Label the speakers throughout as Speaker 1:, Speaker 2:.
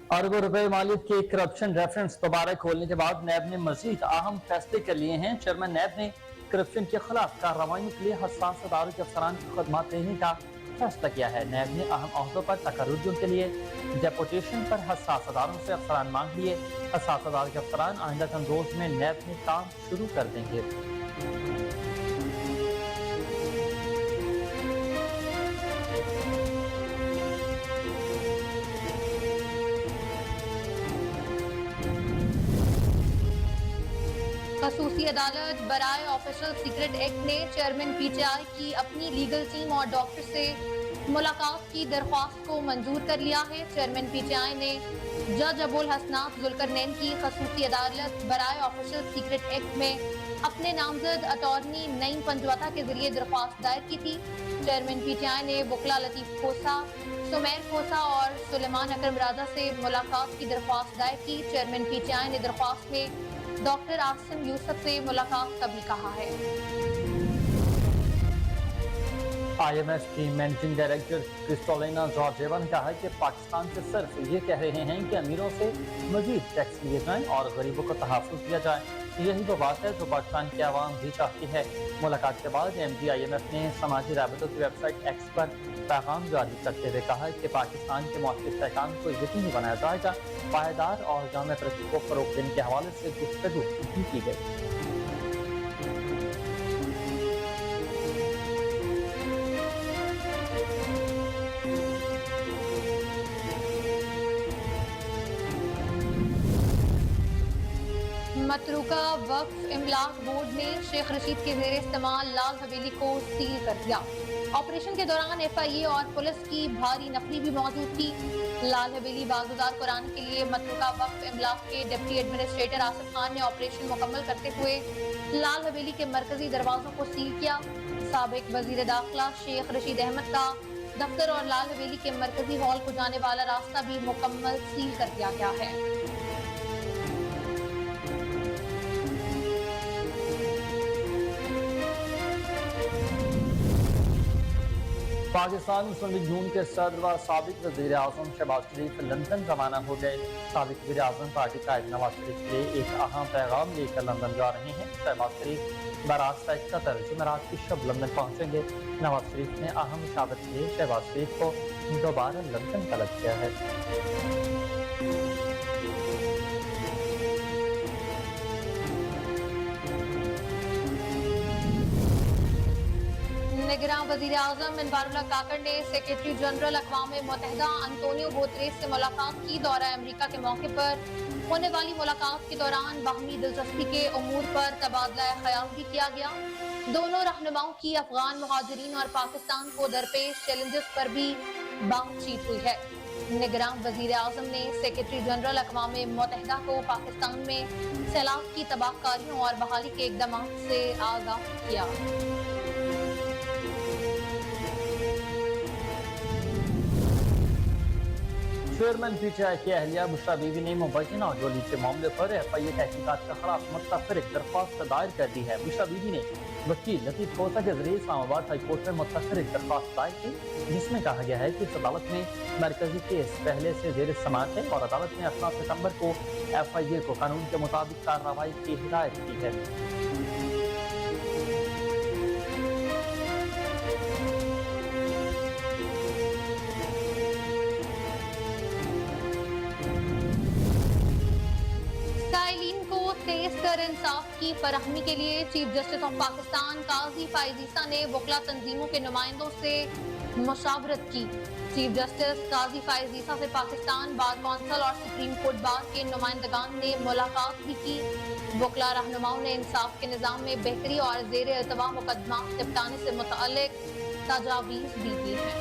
Speaker 1: अरबों रुपए मालियत के करप्शन रेफरेंस दोबारा खोलने के बाद नैब ने मजीद अहम फैसले कर लिए हैं। चेयरमैन नैब ने करप्शन के खिलाफ कार्रवाई के लिए हसास अदारों के अफसरान को खदमात देने का फैसला किया है। नैब ने अहम अहदों पर तकर्रुर के लिए डेपुटेशन पर हसास अदारों से अफसरान मांग लिए। हसास अदारों के अफसरान आइंदा चंद रोज में नैब में काम शुरू कर देंगे।
Speaker 2: खसूसी अदालत बराए ऑफिशियल सीक्रेट एक्ट ने चेयरमैन पीटीआई की अपनी लीगल टीम और डॉक्टर से मुलाकात की दरख्वास्त को मंजूर कर लिया है। चेयरमैन पीटीआई ने जज अबुल हसनात जुल्करनैन की खसूसी अदालत बराए ऑफिशियल सीक्रेट एक्ट में अपने नामजद अटॉर्नी नईम पंजवाता के जरिए दरख्वास्त दायर की थी। चेयरमैन पीटीआई ने बुकला लतीफ खोसा, सुमैर खोसा और सुलेमान अकरम राजा से मुलाकात की दरख्वास्त दायर की। चेयरमैन पीटीआई ने दरख्वास्त में डॉक्टर आसिम यूसुफ से मुलाकात का भी कहा है।
Speaker 1: IMF की मैनेजिंग डायरेक्टर क्रिस्टोलिना जॉर्जिएवा ने कहा है कि पाकिस्तान से सिर्फ ये कह रहे हैं कि अमीरों से मजीद टैक्स लिए जाएं और गरीबों को तहफ़्फ़ुज़ दिया जाए। यही वो बात है जो पाकिस्तान की आवाम भी चाहती है। मुलाकात के बाद MD IMF ने समाजी राबतों की वेबसाइट X पर पैगाम जारी करते हुए कहा कि पाकिस्तान के मौक़िफ़ इस्तेहकाम को यकीनी बनाया जाएगा। पायदार और जामे तरक्की को फ़रोग़ देने के हवाले से गुफ्तगू भी की गई।
Speaker 2: मतरूका वक्फ इमलाक बोर्ड ने शेख रशीद के ज़ेर इस्तेमाल लाल हवेली को सील कर दिया। ऑपरेशन के दौरान FIA और पुलिस की भारी नफरी भी मौजूद थी। लाल हवेली बाजुदार कुरान के लिए मतरूका वक्फ इमलाक के डिप्टी एडमिनिस्ट्रेटर आसिफ खान ने ऑपरेशन मुकम्मल करते हुए लाल हवेली के मरकजी दरवाजों को सील किया। साबिक वजीर दाखिला शेख रशीद अहमद का दफ्तर और लाल हवेली के मरकजी हॉल को जाने वाला रास्ता भी मुकम्मल सील कर दिया गया है।
Speaker 1: पाकिस्तान मुस्लिम लीग नून के सदर व साबिक वज़ीर आज़म शहबाज शरीफ लंदन रवाना हो गए। साबिक वज़ीर आज़म पार्टी कायद नवाज शरीफ के लिए एक अहम पैगाम लेकर लंदन जा रहे हैं। शहबाज शरीफ बरास्ता कतर जुमेरात की शब लंदन पहुंचेंगे। नवाज शरीफ ने अहम मुशावरत के लिए शहबाज शरीफ को दोबारा लंदन तलब किया है।
Speaker 2: निगरां वज़ीर आज़म इनवारुल्लाह काकड़ ने सेक्रेटरी जनरल अक़वाम मुत्तहिदा अंतोनियो गुतेरेस से मुलाकात की। दौरा अमेरिका के मौके पर होने वाली मुलाकात के दौरान बाहमी दिलचस्पी के उमूर पर तबादला ख्याल भी किया गया। दोनों रहनुमाओं की अफगान मुहाजिरीन और पाकिस्तान को दरपेश चैलेंजेस पर भी बातचीत हुई है। निगरां वज़ीर आज़म ने सेक्रेटरी जनरल अक़वाम मुत्तहिदा को पाकिस्तान में सैलाब की तबाहकारियों और बहाली के इक़दाम से आगाह किया।
Speaker 1: चेयरमैन पीटीआई की अहलिया बुशरा बीवी ने मुबैना गोली के मामले पर FIA तहकीकात के खिलाफ मुतफरिक दरख्वास्त दायर कर दी है। बुशरा बीवी ने वकील लतीफ खोसा के जरिए इस्लामाबाद हाई कोर्ट में मुतफरिक दरख्वास्त दायर की, जिसमें कहा गया है कि इस अदालत में मरकजी केस पहले से जेर समाअत है और अदालत ने 18 सितम्बर को FIA को कानून के मुताबिक कार्रवाई की हिदायत की है।
Speaker 2: साइलिन को तेज तर इंसाफ की फराहमी के लिए चीफ जस्टिस ऑफ पाकिस्तान काजी फाइज ईसा ने वकला तंजीमों के नुमाइंदों से मुशावरत की। चीफ जस्टिस काजी फाइज ईसा से पाकिस्तान बार कौंसिल और सुप्रीम कोर्ट बार के नुमाइंदगान ने मुलाकात भी की। वकला रहनुमाओं ने इंसाफ के निज़ाम में बेहतरी और ज़ेर इल्तवा मुकदमा निपटाने से मुतअल्लिक तजावीज़ भी दी हैं।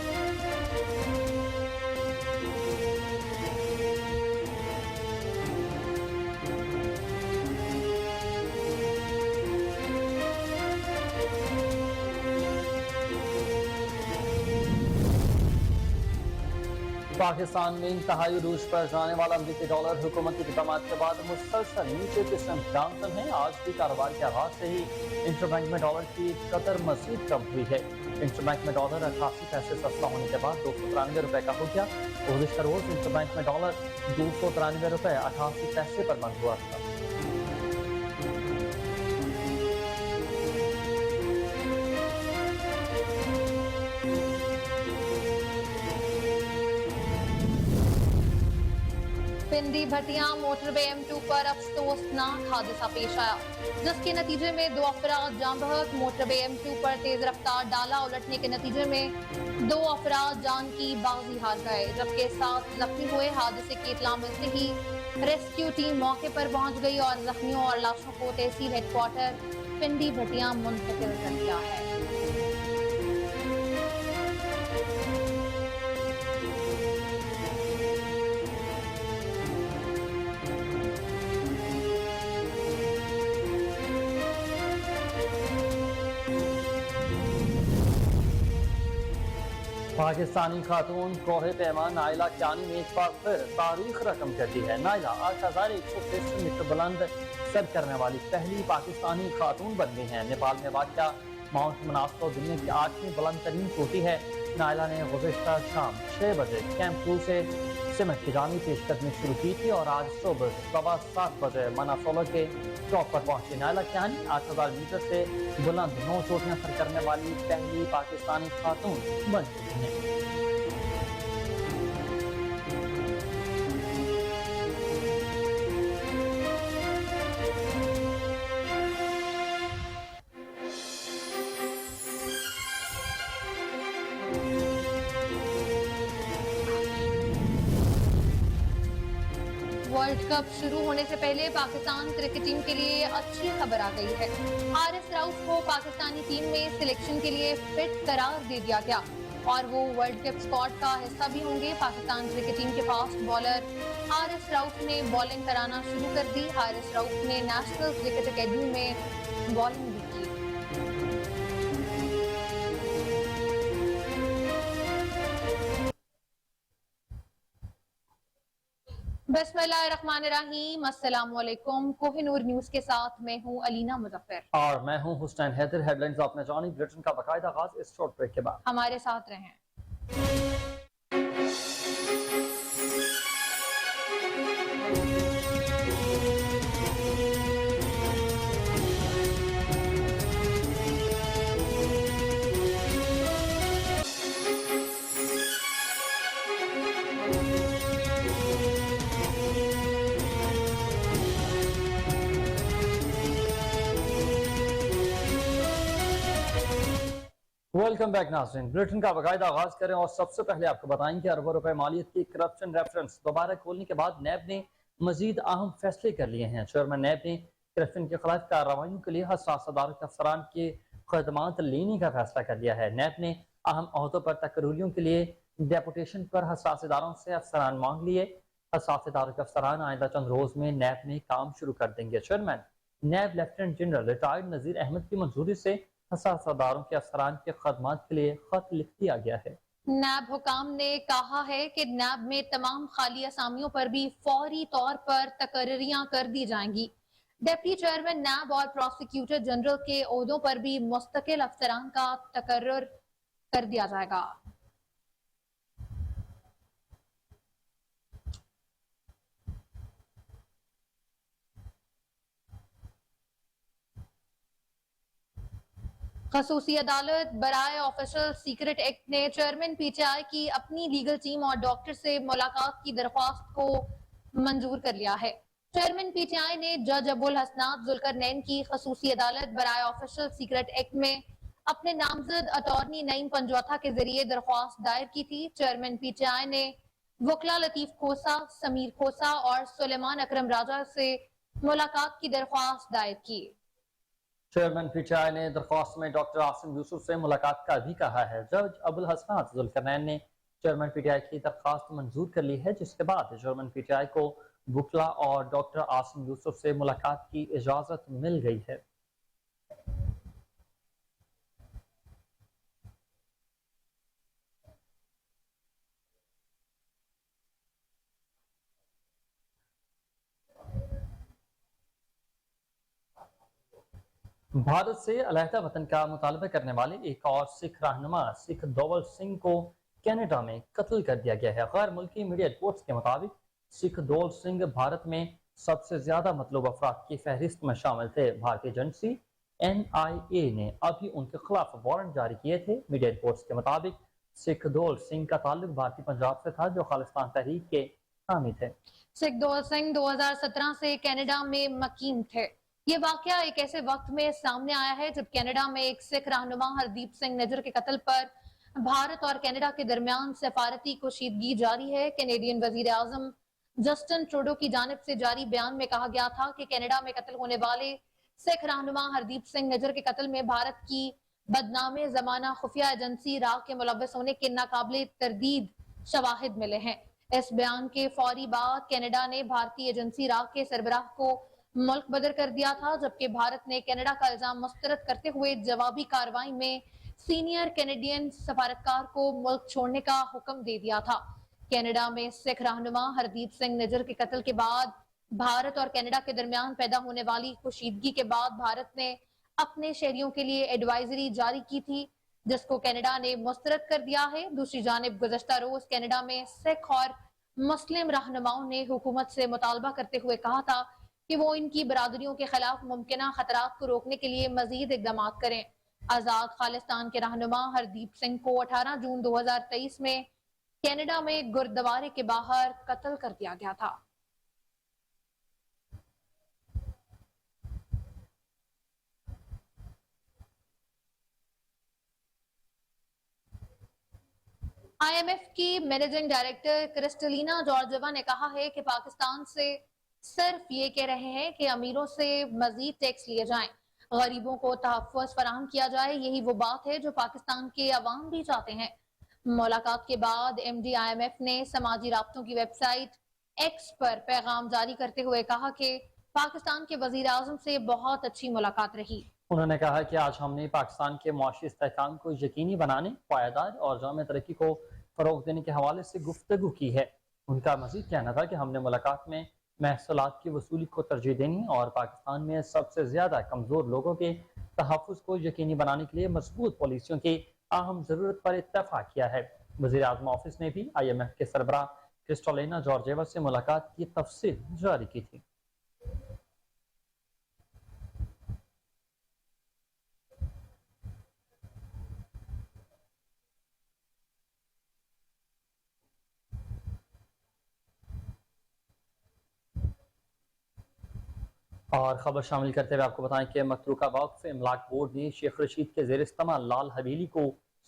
Speaker 1: पाकिस्तान में इंतहाई रूज पर जाने वाला अमरीकी डॉलर हुकूमती इक़दाम के बाद मुसलसल नीचे की सिमत गामजन है। आज भी कारोबार के आगाज से ही इंटरबैंक में डॉलर की कदर मजीद कम हुई है। इंटरबैंक में डॉलर 88 पैसे सस्ता होने के बाद 293 रुपए का हो गया। गुज़िश्ता रोज इंटरबैंक में डॉलर 293 रुपए 88 पैसे पर बंद हुआ था।
Speaker 2: पिंडी भटिया मोटरवे M2 पर अफसोसनाक हादसा पेश आया, जिसके नतीजे में 2 अफराद जान बहक। मोटरवे M2 पर तेज रफ्तार डाला उलटने के नतीजे में 2 अफराद जान की बाजी हार गए, जबकि 7 जख्मी हुए। हादसे की इत्तला मिलते ही रेस्क्यू टीम मौके पर पहुंच गई और जख्मियों और लाशों को तहसील हेडक्वार्टर पिंडी भटिया मुंतकिल कर दिया है।
Speaker 1: पाकिस्तानी खातून कोहे पैमान नाइला क्यानी ने एक बार फिर तारीख रकम कर दी है। नाइला 8163 मीटर बुलंद सर करने वाली पहली पाकिस्तानी खातून बन गई है। नेपाल में वाक़या माउंट मनास को दुनिया की 8वीं बुलंद तरीन चोटी है। नाइला ने गुज़िश्ता शाम 6 बजे कैंप 2 से सिमट की जानी पेशकदमी शुरू की थी और आज सुबह 7:15 बजे मनासोलो के टॉप पर पहुंची। नाइला क्यानी 8000 मीटर से बुलंद 9 चोटियां सर करने वाली पहली पाकिस्तानी खातून बन चुकी हैं।
Speaker 2: वर्ल्ड कप शुरू होने से पहले पाकिस्तान क्रिकेट टीम के लिए अच्छी खबर आ गई है। RS राउफ को पाकिस्तानी टीम में सिलेक्शन के लिए फिट करार दे दिया गया और वो वर्ल्ड कप स्क्वाड का हिस्सा भी होंगे। पाकिस्तान क्रिकेट टीम के फास्ट बॉलर RS राउफ ने बॉलिंग कराना शुरू कर दी। RS राउफ ने नेशनल क्रिकेट अकेडमी में बॉलिंग भी की। बिस्मिल्लाहिर्रहमानिर्रहीम, अस्सलामुअलैकुम। कोहिनूर न्यूज के साथ मैं हूं अलीना मुजफ्फर
Speaker 1: और मैं हूं हुसैन हैदर। हेडलाइंस आपने जानी। बुलेटिन का बाकायदा आगाज इस शॉर्ट ब्रेक के बाद।
Speaker 2: हमारे साथ रहें।
Speaker 1: वेलकम बैक नाज़रीन। बुलेटिन का बाकायदा आगाज करें और सबसे पहले आपको बताएं कि अरबों रुपए मालियत की करप्शन रेफरेंस दोबारा खोलने के बाद नैब ने मजीद अहम फैसले कर लिए हैं। चेयरमैन नैब ने करप्शन के खिलाफ कार्रवाइयों के लिए हसास अदारों के अफसरान के खदमात लेने का फैसला कर लिया है। नैब ने अहम अहदों पर तकरीरों के लिए डेपुटेशन पर हसास इदारों से अफसरान मांग लिए। हसास इदारों के अफसरान आइंदा चंद रोज में नैब में काम शुरू कर देंगे। चेयरमैन नैब lieutenant general retired Nazir Ahmad की मंजूरी से हसासदारों के अफसरान के खदमात के लिए खत लिख दिया गया है।
Speaker 2: नैब हुकाम ने कहा है कि नैब में तमाम खाली असामियों पर भी फौरी तौर पर तकर्रियां कर दी जाएंगी। डिप्टी चेयरमैन नैब और प्रोसिक्यूटर जनरल के ओहदों पर भी मुस्तकिल अफसरान का तकर्रुर कर दिया जाएगा। खसूसी अदालत बराए ऑफिशियल सीक्रेट एक्ट ने चेयरमैन PTI की अपनी लीगल टीम और डॉक्टर से मुलाकात की दरख्वास्त को मंजूर कर लिया है। चेयरमैन PTI ने जज अबुल हसनात जुल्करनैन की खसूसी अदालत बराए ऑफिशियल सीक्रेट एक्ट में अपने नामजद अटॉर्नी नईम पंजौथा के जरिए दरख्वास्त दायर की थी। चेयरमैन PTI ने वकला लतीफ खोसा, समीर खोसा और सुलेमान अकरम राजा से मुलाकात की दरख्वास्त दायर की।
Speaker 1: चेयरमैन PTI ने दरख्वास्त में डॉक्टर आसिम यूसुफ से मुलाकात का भी कहा है। जज अबुल हसनात जुल्करनैन ने चेयरमैन PTI की दरख्वास्त मंजूर कर ली है, जिसके बाद चेयरमैन PTI को वकला और डॉक्टर आसिम यूसुफ से मुलाकात की इजाजत मिल गई है। भारत से अलहदा वतन का मुतालबा करने वाले एक और सिख रहनुमा सिख दोवल सिंह को कनाडा में कत्ल कर दिया गया है। गैर मुल्की मीडिया रिपोर्ट्स के मुताबिक सिख दोवल सिंह भारत में सबसे ज्यादा मतलूब अफराद की फहरिस्त में शामिल थे। भारतीय एजेंसी NIA ने अभी उनके खिलाफ वारंट जारी किए थे। मीडिया रिपोर्ट्स के मुताबिक सिख दोवल सिंह का ताल्लुक भारतीय पंजाब से था, जो खालिस्तान तहरीक के हामी थे।
Speaker 2: सिख दोल सिंह 2017 से कनाडा में मकीम थे। ये वाकया एक ऐसे वक्त में सामने आया है जब कनाडा में एक सिख रहनुमा हरदीप सिंह निज्जर के कत्ल पर भारत और कनाडा के दरमियान सफारती कशीदगी जारी है। कैनेडियन वजीर आजम जस्टिन ट्रूडो की जानिब से जारी बयान में कहा गया था कि कनाडा में कत्ल होने वाले सिख रहनुमा हरदीप सिंह निज्जर के कत्ल में भारत की बदनामे जमाना खुफिया एजेंसी राग के मुलव्वस होने के नाकाबिले तरदीद शवाहिद मिले हैं। इस बयान के फौरी बाद कनाडा ने भारतीय एजेंसी राग के सरबराह को मुल्क बदर कर दिया था, जबकि भारत ने कनाडा का इल्जाम मुस्तरद करते हुए जवाबी कार्रवाई में सीनियर कैनेडियन सफारतकार को मुल्क छोड़ने का हुक्म दे दिया था। कनाडा में सिख रहनुमा हरदीप सिंह निज्जर के कत्ल के बाद भारत और कनाडा के दरमियान पैदा होने वाली कशीदगी के बाद भारत ने अपने शहरियों के लिए एडवाइजरी जारी की थी, जिसको कनाडा ने मुस्तरद कर दिया है। दूसरी जानिब गुज़श्ता रोज कनाडा में सिख और मुस्लिम रहनुमाओं ने हुकूमत से मुतालबा करते हुए कहा था कि वो इनकी बरादरियों के खिलाफ मुमकिन खतरात को रोकने के लिए मजीद इकदाम करें। आजाद खालिस्तान के रहनुमा हरदीप सिंह को 18 जून 2023 में कनाडा में गुरुद्वारे के बाहर कत्ल कर दिया गया था। IMF की मैनेजिंग डायरेक्टर क्रिस्टलिना जॉर्जेवा ने कहा है कि पाकिस्तान से सिर्फ ये कह रहे हैं कि अमीरों से मजीद टैक्स लिए जाएं, गरीबों को तहफ़्फ़ुज़ फराहम किया जाए। यही वो बात है जो पाकिस्तान के अवाम भी चाहते हैं। मुलाकात के बाद MD IMF ने समाजी राब्तों की वेबसाइट X पर पैगाम जारी करते हुए कहा कि पाकिस्तान के वजीर आजम से बहुत अच्छी मुलाकात रही।
Speaker 1: उन्होंने कहा कि आज हमने पाकिस्तान के मुआशी इस्तेहकाम को यकीनी बनाने, पायदार और जामे तरक्की को फ़रोग़ देने के हवाले से गुफ्तगू की है। उनका मज़ीद कहना था कि हमने मुलाकात में महसूलात की वसूली को तरजीह देनी और पाकिस्तान में सबसे ज़्यादा कमज़ोर लोगों के तहफ़्फ़ुज़ को यकीनी बनाने के लिए मजबूत पॉलिसियों की अहम ज़रूरत पर इत्तफ़ाक़ किया है। वज़ीर आज़म ऑफिस ने भी IMF के सरबराह क्रिस्टलिना जॉर्जेवा से मुलाकात की तफसील जारी की थी। और खबर शामिल करते हुए आपको बताएं कि मतरूका वक्फ इमलाक बोर्ड ने शेख रशीद के जेर इस्तेमाल लाल हवेली को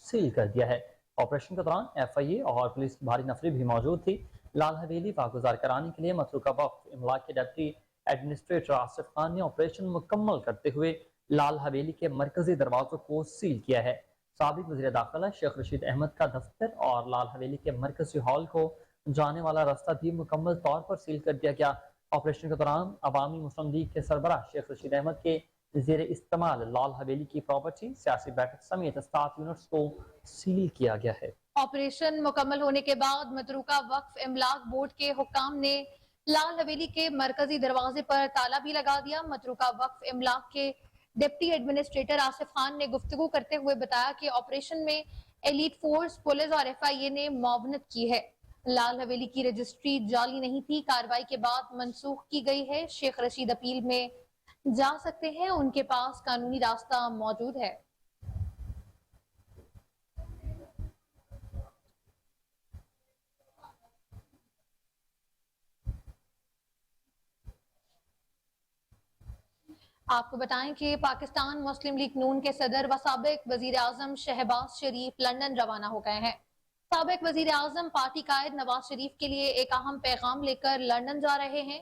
Speaker 1: सील कर दिया है। ऑपरेशन के दौरान FIA और पुलिस की भारी नफरी भी मौजूद थी। लाल हवेली वागुजार कराने के लिए मतरूका वक्फ इमलाक के डिप्टी एडमिनिस्ट्रेटर आसिफ खान ने ऑपरेशन मुकम्मल करते हुए लाल हवेली के मरकजी दरवाजों को सील किया है। साबिक वज़ीर दाखिला शेख रशीद अहमद का दफ्तर और लाल हवेली के मरकजी हॉल को जाने वाला रास्ता भी मुकम्मल तौर पर सील कर दिया गया। ऑपरेशन के दौरान अवामी मुस्लिम लीग के सरबराह शेख रशीद अहमद के जेर इस्तेमाल लाल हवेली की प्रॉपर्टी, सियासी बैठक समेत 7 यूनिट्स को सील किया गया है।
Speaker 2: ऑपरेशन मुकम्मल होने के बाद मतरूका वक्फ इमलाक बोर्ड के हुक्काम ने लाल हवेली के मरकजी दरवाजे पर ताला भी लगा दिया। मतरूका वक्फ इमलाक के डिप्टी एडमिनिस्ट्रेटर आसिफ खान ने गुफ्तगू करते हुए बताया कि ऑपरेशन में एलीट फोर्स, पुलिस और FIA ने मुआवनत की है। लाल हवेली की रजिस्ट्री जाली नहीं थी, कार्रवाई के बाद मनसूख की गई है। शेख रशीद अपील में जा सकते हैं, उनके पास कानूनी रास्ता मौजूद है। आपको बताएं कि पाकिस्तान मुस्लिम लीग नून के सदर व साबिक वजीर आजम शहबाज शरीफ लंदन रवाना हो गए हैं। साबिक वजीर आजम पार्टी कायद नवाज शरीफ के लिए एक अहम पैगाम लेकर लंदन जा रहे हैं।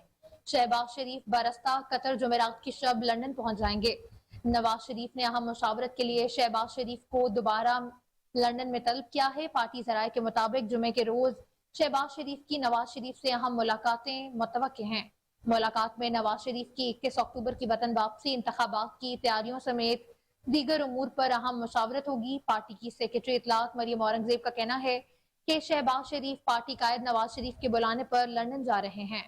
Speaker 2: शहबाज शरीफ बरस्ता कतर जुमेरात की शब लंदन पहुंच जाएंगे। नवाज शरीफ ने अहम मुशावरत के लिए शहबाज शरीफ को दोबारा लंदन में तलब किया है। पार्टी जराये के मुताबिक जुमे के रोज शहबाज शरीफ की नवाज शरीफ से अहम मुलाकातें मुतवक्के हैं। मुलाकात में नवाज शरीफ की 21 अक्टूबर की वतन वापसी, इंतखाबात की तैयारियों समेत दीगर उमूर पर अहम मुशावरत होगी। पार्टी की सेक्रेटरी इतलात मरियम औरंगजेब का कहना है कि शहबाज शरीफ पार्टी कायद नवाज शरीफ के बुलाने पर लंदन जा रहे हैं।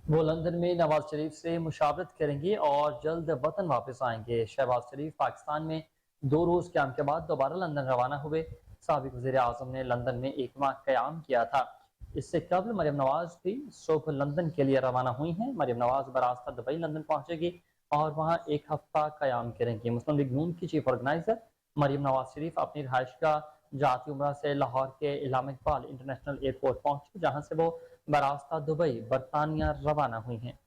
Speaker 1: वो लंदन में नवाज शरीफ से मुशावरत करेंगे और जल्द वतन वापस आएंगे। शहबाज शरीफ पाकिस्तान में 2 रोज क्याम के बाद दोबारा लंदन रवाना हुए। साबिक वज़ीर आज़म ने लंदन में 1 माह क्याम किया था। इससे कबल मरियम नवाज भी सुबह लंदन के लिए रवाना हुई हैं। मरियम नवाज बरास्ता दुबई लंदन पहुंचेगी और वहां 1 हफ्ता क्याम करेंगी। मुस्लिम लीग नून की चीफ ऑर्गेनाइजर मरियम नवाज शरीफ अपनी रिहाइश का जाती उम्रा से लाहौर के इलामा इकबाल इंटरनेशनल एयरपोर्ट पहुंची, जहां से वो बरास्ता दुबई बरतानिया रवाना हुई हैं।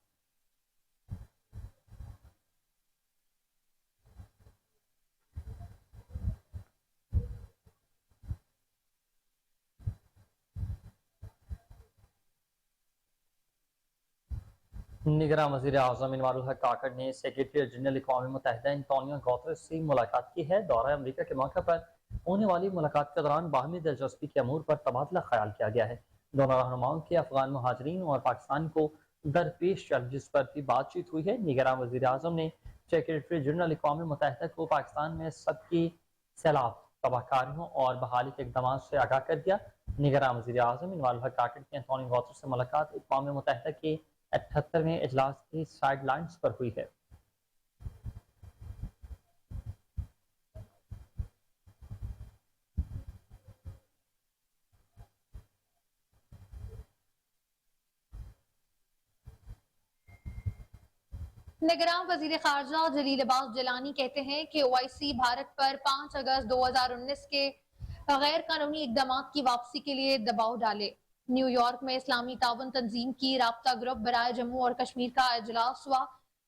Speaker 1: निगरान वज़ीर आज़म इनवारुल हक काकड़ ने सेक्रेटरी जनरल अक़वाम मुत्तहिदा एंटोनियो गुतेरेस से मुलाकात की है। दौरा अमरीका के मौके पर होने वाली मुलाकात के दौरान बाहमी दिलचस्पी के अमूर पर तबादला ख्याल किया गया है। दोनों रहनुमाओं के अफगान मुहाजिरीन और पाकिस्तान को दरपेश चैलेंजेस पर भी बातचीत हुई है। निगरान वज़ीर आज़म ने सेक्रेटरी जनरल अक़वाम मुत्तहिदा को पाकिस्तान में सबकी सैलाब, तबाहकारियों और बहाली के इक़दाम से आगाह कर दिया। निगरान वज़ीर आज़म इनवारुल हक काकड़ की एंटोनियो गुतेरेस से मुलाकात अक़वाम मुत्तहिदा के 78वें इजलास की साइडलाइंस पर हुई है।
Speaker 2: निगरान वजीर खारजा जलील अब्बास जिलानी कहते हैं कि ओआईसी भारत पर 5 अगस्त 2019 के गैर कानूनी इकदाम की वापसी के लिए दबाव डाले। न्यूयॉर्क में इस्लामी ताउन तंजीम की राब्ता ग्रुप बराए जम्मू और कश्मीर का इजलास हुआ,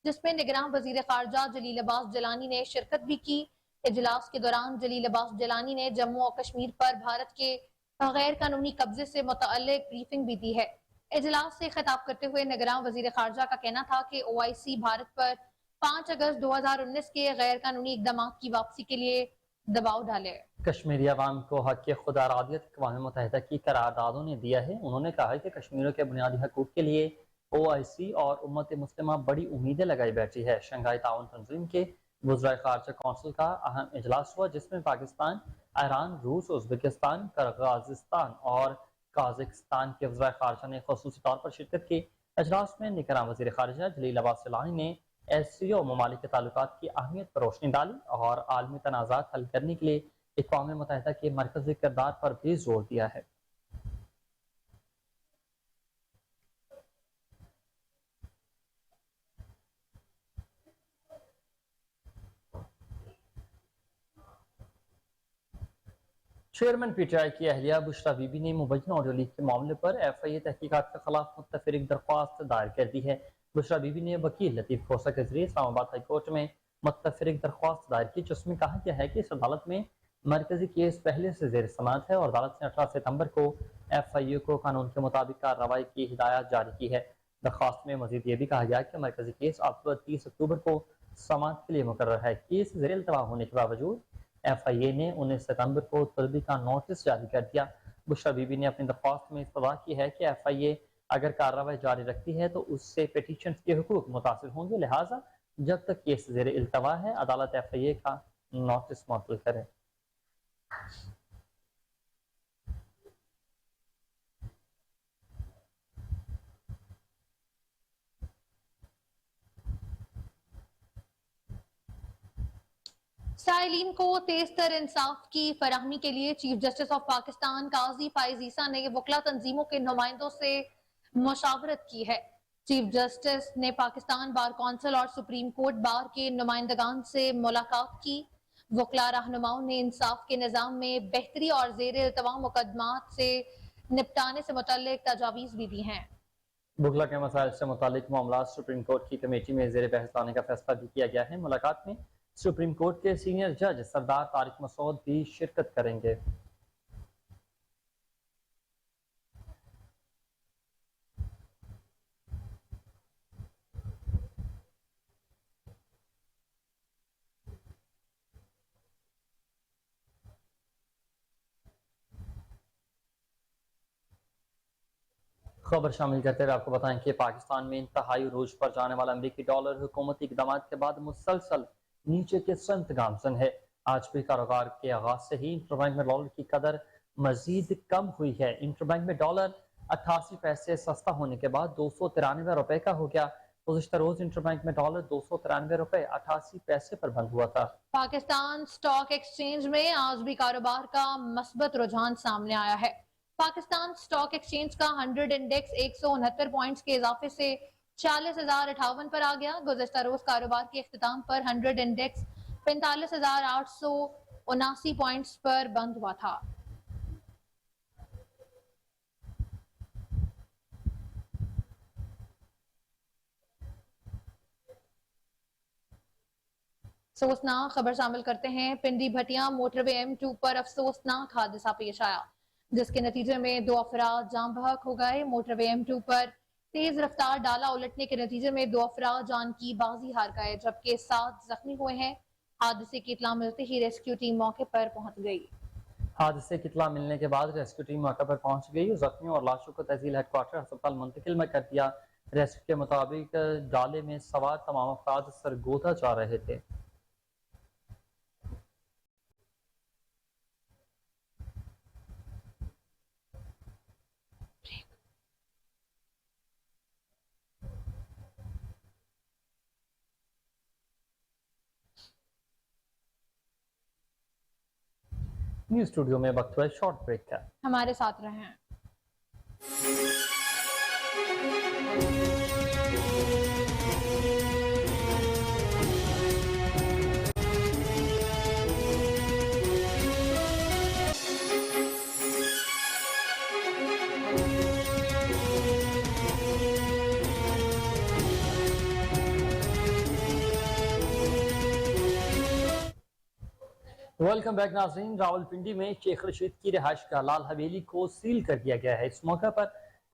Speaker 2: जिसमें निगरान वजीर खारजा जलील अब्बास जिलानी ने शिरकत भी की। इजलास के दौरान जलील अब्बास जिलानी ने जम्मू और कश्मीर पर भारत के गैर कानूनी कब्जे से मुतअल्लिक ब्रीफिंग भी दी है। इजलास से खिताब करते हुए निगरान वजीर खारजा का कहना था कि ओआईसी भारत पर 5 अगस्त 2019 के गैर कानूनी इकदाम की वापसी के लिए दबाव डाले।
Speaker 1: कश्मीरी अवाम को हक खुदा रादियत अक़वाम मुत्तहिदा की करारदादों ने दिया है। उन्होंने कहा कि कश्मीरियों के बुनियादी हकूक़ के लिए ओआईसी और उम्मत मुस्लिमा बड़ी उम्मीदें लगाई बैठी है। शंघाई ताउन तंजीम के वज़राए खारजा कौंसिल का अहम इजलास हुआ, जिसमें पाकिस्तान, ईरान, रूस, उज़्बेकिस्तान, किर्गिज़स्तान और काज़ाकिस्तान के वज़राए खारजा ने ख़ुसूसी तौर पर शिरकत की। इजलास में निगरान वज़ीर खारजा जलील अब्बास जिलानी ने एससीओ ममालिक के ताल्लुकात की अहमियत पर रोशनी डाली और आलमी तनाज़ात हल करने के लिए अक़वाम मुत्तहिदा के मरकज़ी किरदार पर भी जोर दिया है। चेयरमैन पीटीआई की अहलिया बुशरा बीबी ने मुबैना ऑडियो लीक के मामले पर एफआईए तहकीकात के खिलाफ मुतफिरिक दरख्वास्त दायर कर दी है। बुशरा बीबी ने वकील लतीफ़ खोसा के जरिए इस्लामाबाद हाई कोर्ट में मुतफिरिक दरख्वास्त दायर की, जिसमें कहा गया है कि इस अदालत में मरकजी केस पहले से जेर समाअत है और अदालत ने 18 सितंबर को एफआईए को कानून के मुताबिक कार्रवाई की हिदायत जारी की है। दरख्वास्त में मजीद ये भी कहा गया कि मरकजी केस अब 30 अक्टूबर को समाअत के लिए मुकर्रर है। केस जेर इल्तवा होने के बावजूद एफआईए ने 19 सितंबर को तलबी का नोटिस जारी कर दिया। बुशरा बीबी ने अपनी दरख्वास्त में इस्तदा की है कि एफआईए अगर कार्रवाई जारी रखती है तो उससे पिटीशन के हुकूक मुतासिर होंगे, लिहाजा जब तक केस जेर इल्तवा है अदालत एफआईए का नोटिस मौसूल करे।
Speaker 2: साइलिन को तेज तर इंसाफ की फराहमी के लिए चीफ जस्टिस ऑफ पाकिस्तान काजी फाइज ईसा ने वकला तंजीमों के नुमाइंदों से मुशावरत की है। चीफ जस्टिस ने पाकिस्तान बार कौंसिल और सुप्रीम कोर्ट बार के नुमाइंदगान से मुलाकात की। वकला रहनुमाओं ने इंसाफ के निज़ाम में बेहतरी और जेर इल्तवा मुकदमात से निपटाने से मुतल्लिक तजावीज़ भी दी हैं।
Speaker 1: बुगला के मसाइल से मुतालिक मामला सुप्रीम कोर्ट की कमेटी में जेर बहस लाने का फैसला भी किया गया है। मुलाकात में सुप्रीम कोर्ट के सीनियर जज सरदार तारिक मसूद भी शिरकत करेंगे। खबर शामिल करते हुए आपको बताएं कि पाकिस्तान में इंतहाई रूज पर जाने वाला अमरीकी डॉलर हुकूमती इकदाम के बाद मुसलसल नीचे के संत गामजन है। आज भी कारोबार के आगाज से ही इंटरबैंक में डॉलर की कदर मजीद कम हुई है। इंटरबैंक में डॉलर 88 पैसे सस्ता होने के बाद 293 रुपए का हो गया। गुज़िश्ता रोज इंटरबैंक में डॉलर 293 रुपए 88 पैसे पर बंद हुआ था।
Speaker 2: पाकिस्तान स्टॉक एक्सचेंज में आज भी कारोबार का मस्बत रुझान सामने आया है। पाकिस्तान स्टॉक एक्सचेंज का 100 इंडेक्स 169 पॉइंट्स के इजाफे से 40,058 पर आ गया। गुज़िश्ता रोज कारोबार के इख्तिताम पर 100 इंडेक्स 45,879 पॉइंट्स पर बंद हुआ था। अफसोसनाक खबर शामिल करते हैं। पिंडी भटिया मोटरवे M2 पर अफसोसनाक हादसा पेश आया, जिसके नतीजे में 2 अफराद जान बहक हो गए। मोटरवे M2 पर तेज रफ्तार डाला उलटने के नतीजे में 2 अफराद जान की बाजी हार गए, जबकि 7 जख्मी हुए हैं। हादसे की इत्तला मिलते ही रेस्क्यू टीम मौके पर पहुंच गई।
Speaker 1: हादसे की इत्तला मिलने के बाद रेस्क्यू टीम मौके पर पहुंच गई और जख्मियों और लाशों को तहसील हेडक्वार्टर अस्पताल मुंतकिल में कर दिया। रेस्क्यू के मुताबिक डाले में सवार तमाम अफराद सरगोधा जा रहे थे। न्यूज स्टूडियो में वक्त हुआ शॉर्ट ब्रेक का।
Speaker 2: हमारे साथ रहें।
Speaker 1: वेलकम बैक नाज़रीन। रावलपिंडी में शेख रशीद की रिहाइश का लाल हवेली को सील कर दिया गया है। इस मौके पर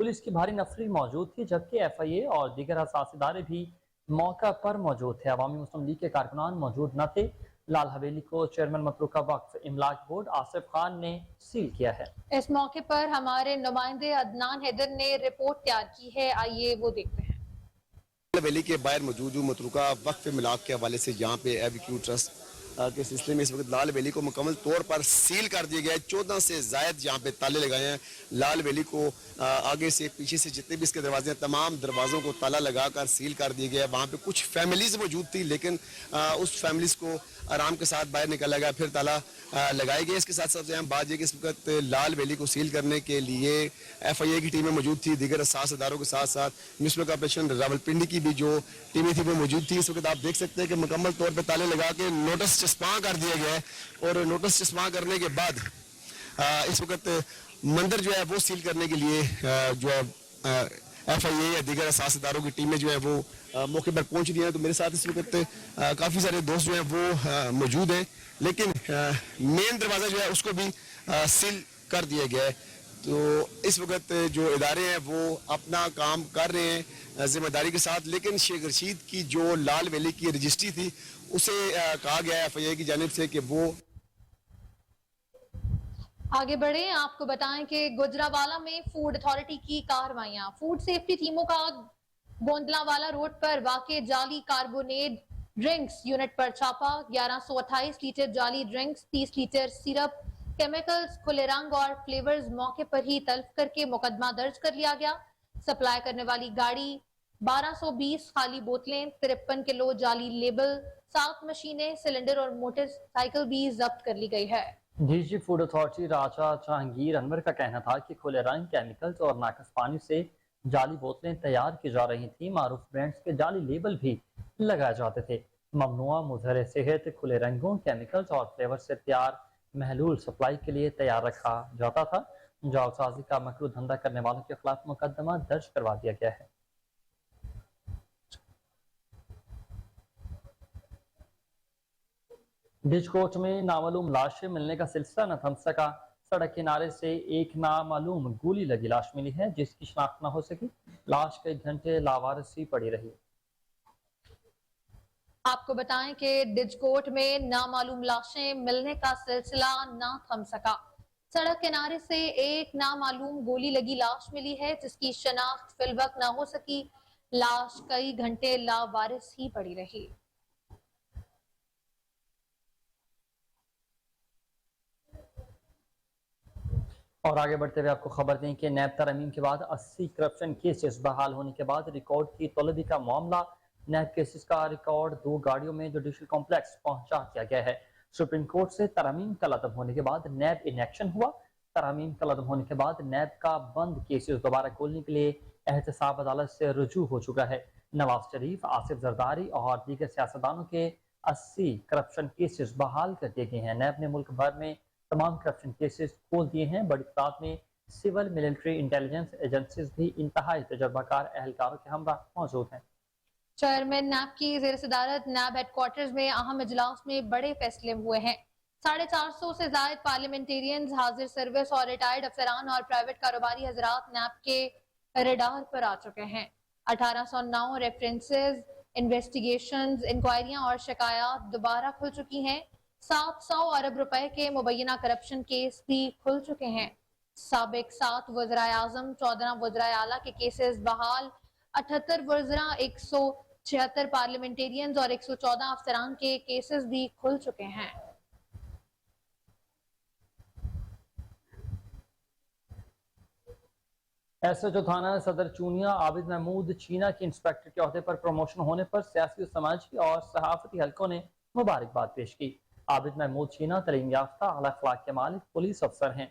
Speaker 1: पुलिस की भारी नफरी मौजूद थी, जबकि FIA और दीगर हसास इदारे भी मौका पर मौजूद थे। अवामी मुस्लिम लीग के कारकुनान मौजूद न थे। लाल हवेली को चेयरमैन मतरूका वक्फ इमलाक बोर्ड आसिफ खान ने सील किया है।
Speaker 2: इस मौके पर हमारे नुमाइंदे अदनान हैदर ने रिपोर्ट तैयार की है, आइए वो देखते हैं।
Speaker 3: हवेली के बाहर मौजूद हूँ मतरूका वक्फ मिलाक के हवाले से, जहाँ पे एबीक्यू ट्रस्ट के सिलसिले में इस वक्त लाल हवेली को मुकम्मल तौर पर सील कर दिया गया है। 14 से जायद यहाँ पे ताले लगाए हैं। लाल हवेली को आगे से पीछे से जितने भी इसके दरवाजे हैं, तमाम दरवाज़ों को ताला लगाकर सील कर दिया गया है। वहाँ पे कुछ फैमिलीज मौजूद थी, लेकिन उस फैमिलीज को आराम के साथ बाहर निकाला गया, फिर ताला लगाए गए। इसके साथ साथ अहम बात यह कि इस वक्त लाल हवेली को सील करने के लिए FIA की टीमें मौजूद थी, दीगर हसास इदारों के साथ साथ म्यूनिसिपल कॉर्पोरेशन रावलपिंडी की भी जो टीमें थी वो मौजूद थी। इस वक्त आप देख सकते हैं कि मुकम्मल तौर पर ताले लगा के नोटिस चस्पा कर दिया गया है, और नोटिस चस्पा करने के बाद इस वक्त मंदिर जो है वो सील करने के लिए जो है FIA या दीगर हसास इदारों की टीमें जो है वो मौके पर पहुंच रही हैं। तो मेरे साथ इस वक्त काफ़ी सारे दोस्त जो हैं वो मौजूद हैं, लेकिन मेन दरवाज़ा जो है उसको भी सील कर दिया गया है। तो इस वक्त जो इदारे हैं वो अपना काम कर रहे हैं जिम्मेदारी के साथ, लेकिन शेख रशीद की जो लाल हवेली की रजिस्ट्री थी उसे कहा गया है FIA की जानिब से कि वो
Speaker 2: आगे बढ़े। आपको बताएं कि गुजरावाला में फूड अथॉरिटी की कार्रवाइयां। फूड सेफ्टी टीमों का गोंदलावाला रोड पर वाक़े जाली कार्बोनेट ड्रिंक्स यूनिट पर छापा। 1128 लीटर जाली ड्रिंक्स, 30 लीटर सिरप, केमिकल्स, खुले रंग और फ्लेवर्स मौके पर ही तल्फ करके मुकदमा दर्ज कर लिया गया। सप्लाई करने वाली गाड़ी, 1220 खाली बोतलें, 53 किलो जाली लेबल, 7 मशीनें, सिलेंडर और मोटरसाइकिल भी जब्त कर ली गई है।
Speaker 1: DG फूड अथॉरिटी राजा जहांगीर अनवर का कहना था कि खुले रंग, केमिकल्स और नाकस पानी से जाली बोतलें तैयार की जा रही थी। मारूफ ब्रांड्स के जाली लेबल भी लगाए जाते थे। ममनुआ मुजहर सेहत खुले रंगों, केमिकल्स और फ्लेवर से तैयार महलूल सप्लाई के लिए तैयार रखा जाता था। जालसाजी का मकरू धंधा करने वालों के खिलाफ मुकदमा दर्ज करवा दिया गया है। डिजकोट में नामालूम लाशें मिलने का सिलसिला न थम सका। सड़क किनारे से एक नामालूम गोली लगी लाश मिली है, जिसकी शिनाख्त न हो सकी। लाश कई घंटे लावारिसी पड़ी रही।
Speaker 2: आपको बताएं कि डिजकोट में नामालूम लाशें मिलने का सिलसिला न थम सका। सड़क किनारे से एक नामालूम गोली लगी लाश मिली है, जिसकी शनाख्त फिलवक्त न हो सकी। लाश कई घंटे लावारिस ही पड़ी रही।
Speaker 1: और आगे बढ़ते हुए आपको खबर दें कि नैब तरमीम के बाद 80 करप्शन केसेस बहाल होने के बाद रिकॉर्ड की तलबी का मामला। नैब केसेस का रिकॉर्ड 2 गाड़ियों में जुडिशल कॉम्प्लेक्स पहुंचा दिया गया है। सुप्रीम कोर्ट से तरमीम का लदम होने के बाद नैब इनएक्शन हुआ। तरमीम का लदम होने के बाद नैब का बंद केसेस दोबारा खोलने के लिए एहतसाब अदालत से रुजू हो चुका है। नवाज शरीफ, आसिफ जरदारी और दीगर सियासतदानों के 80 करप्शन केसेस बहाल कर दिए गए हैं। नैब ने मुल्क भर में तमाम करप्शन केसेस खोल दिए हैं। बड़ी तादाद में सिविल मिलिट्री इंटेलिजेंस एजेंसीज भी इंतहाई तजर्बाकार एहलकारों के हमरा मौजूद हैं।
Speaker 2: चेयरमैन नैब की ज़ेर सदारत नैब हेडक्वार्टर्स में अहम इजलास में बड़े फैसले हुए हैं। 450 से जायद पार्लियामेंटेरियंस, हाजिर सर्विस और रिटायर्ड अफसरान और प्राइवेट कारोबारी हजरात नैब के रेडार पर आ चुके हैं। 1809 रेफरेंसेस, इन्वेस्टिगेशंस, इंक्वायरियां और शिकायत दोबारा खुल चुकी हैं। 700 अरब रुपए के मुबैना करप्शन केस भी खुल चुके हैं। साबिक 7 वज़राए आज़म, 14 वज़राए आला के केसेस बहाल। 78 वज़रा, 176 पार्लियामेंटेरियंस और 114 अफसरान के केसेस भी खुल चुके हैं।
Speaker 1: एसएचओ थाना सदर चूनिया आबिद महमूद चीना के इंस्पेक्टर के अहदे पर प्रमोशन होने पर सियासी, समाजी और सहाफती हलकों ने मुबारकबाद पेश की। आबिद महमूद चीना तलीम याफ्ता, आला अखलाक के मालिक पुलिस अफसर हैं।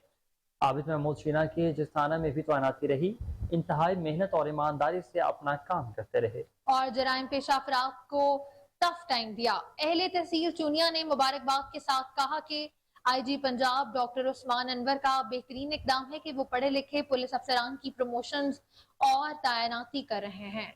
Speaker 1: आबिद महमूद चीना के जिस थाना में भी तैनाती रही, इंतहाई मेहनत और ईमानदारी से अपना काम करते रहे
Speaker 2: और जराइम पेशा अफराद को टफ टाइम दिया। अहले तहसील चूनिया ने मुबारकबाद के साथ कहा कि आईजी पंजाब डॉक्टर उस्मान अनवर का बेहतरीन इकदाम है कि वो पढ़े लिखे पुलिस अफसरान की प्रमोशंस और तैनाती कर रहे हैं।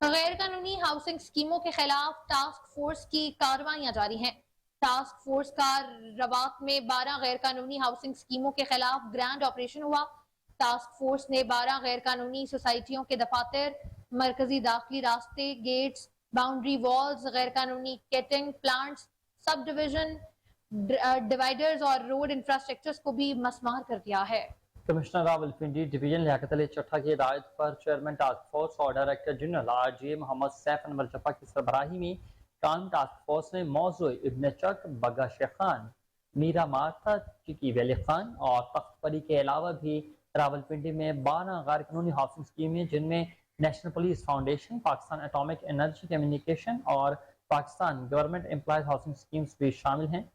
Speaker 2: गैर कानूनी हाउसिंग स्कीमों के खिलाफ टास्क फोर्स की कार्रवाइयां जारी हैं। टास्क फोर्स का रवात में 12 गैर कानूनी हाउसिंग स्कीमों के खिलाफ ग्रैंड ऑपरेशन हुआ। टास्क फोर्स ने 12 गैर कानूनी सोसाइटियों के दफातर, मरकजी दाखिली रास्ते, गेट्स, बाउंड्री वॉल्स, गैर कानूनी केटिंग प्लांट्स, सब डिविजन, डिवाइडर्स और रोड इंफ्रास्ट्रक्चर्स को भी मसमार कर दिया है।
Speaker 1: कमिश्नर रावलपिंडी डिवीजन लियाकत अली चट्टा की हिदायत पर चेयरमैन टास्क फोर्स और director general RJ Mohammad Saif Anwar Jaffa की सरबराही में काम टास्क फोर्स ने मौजू इब्न चक, बगा शेख खान, मीरा मार्था, चिकी वैली खान और तख्तपरी के अलावा भी रावलपिंडी में 12 गैर कानूनी हाउसिंग स्कीमें, जिनमें national police foundation, Pakistan atomic energy communication और Pakistan government employees housing schemes भी शामिल हैं।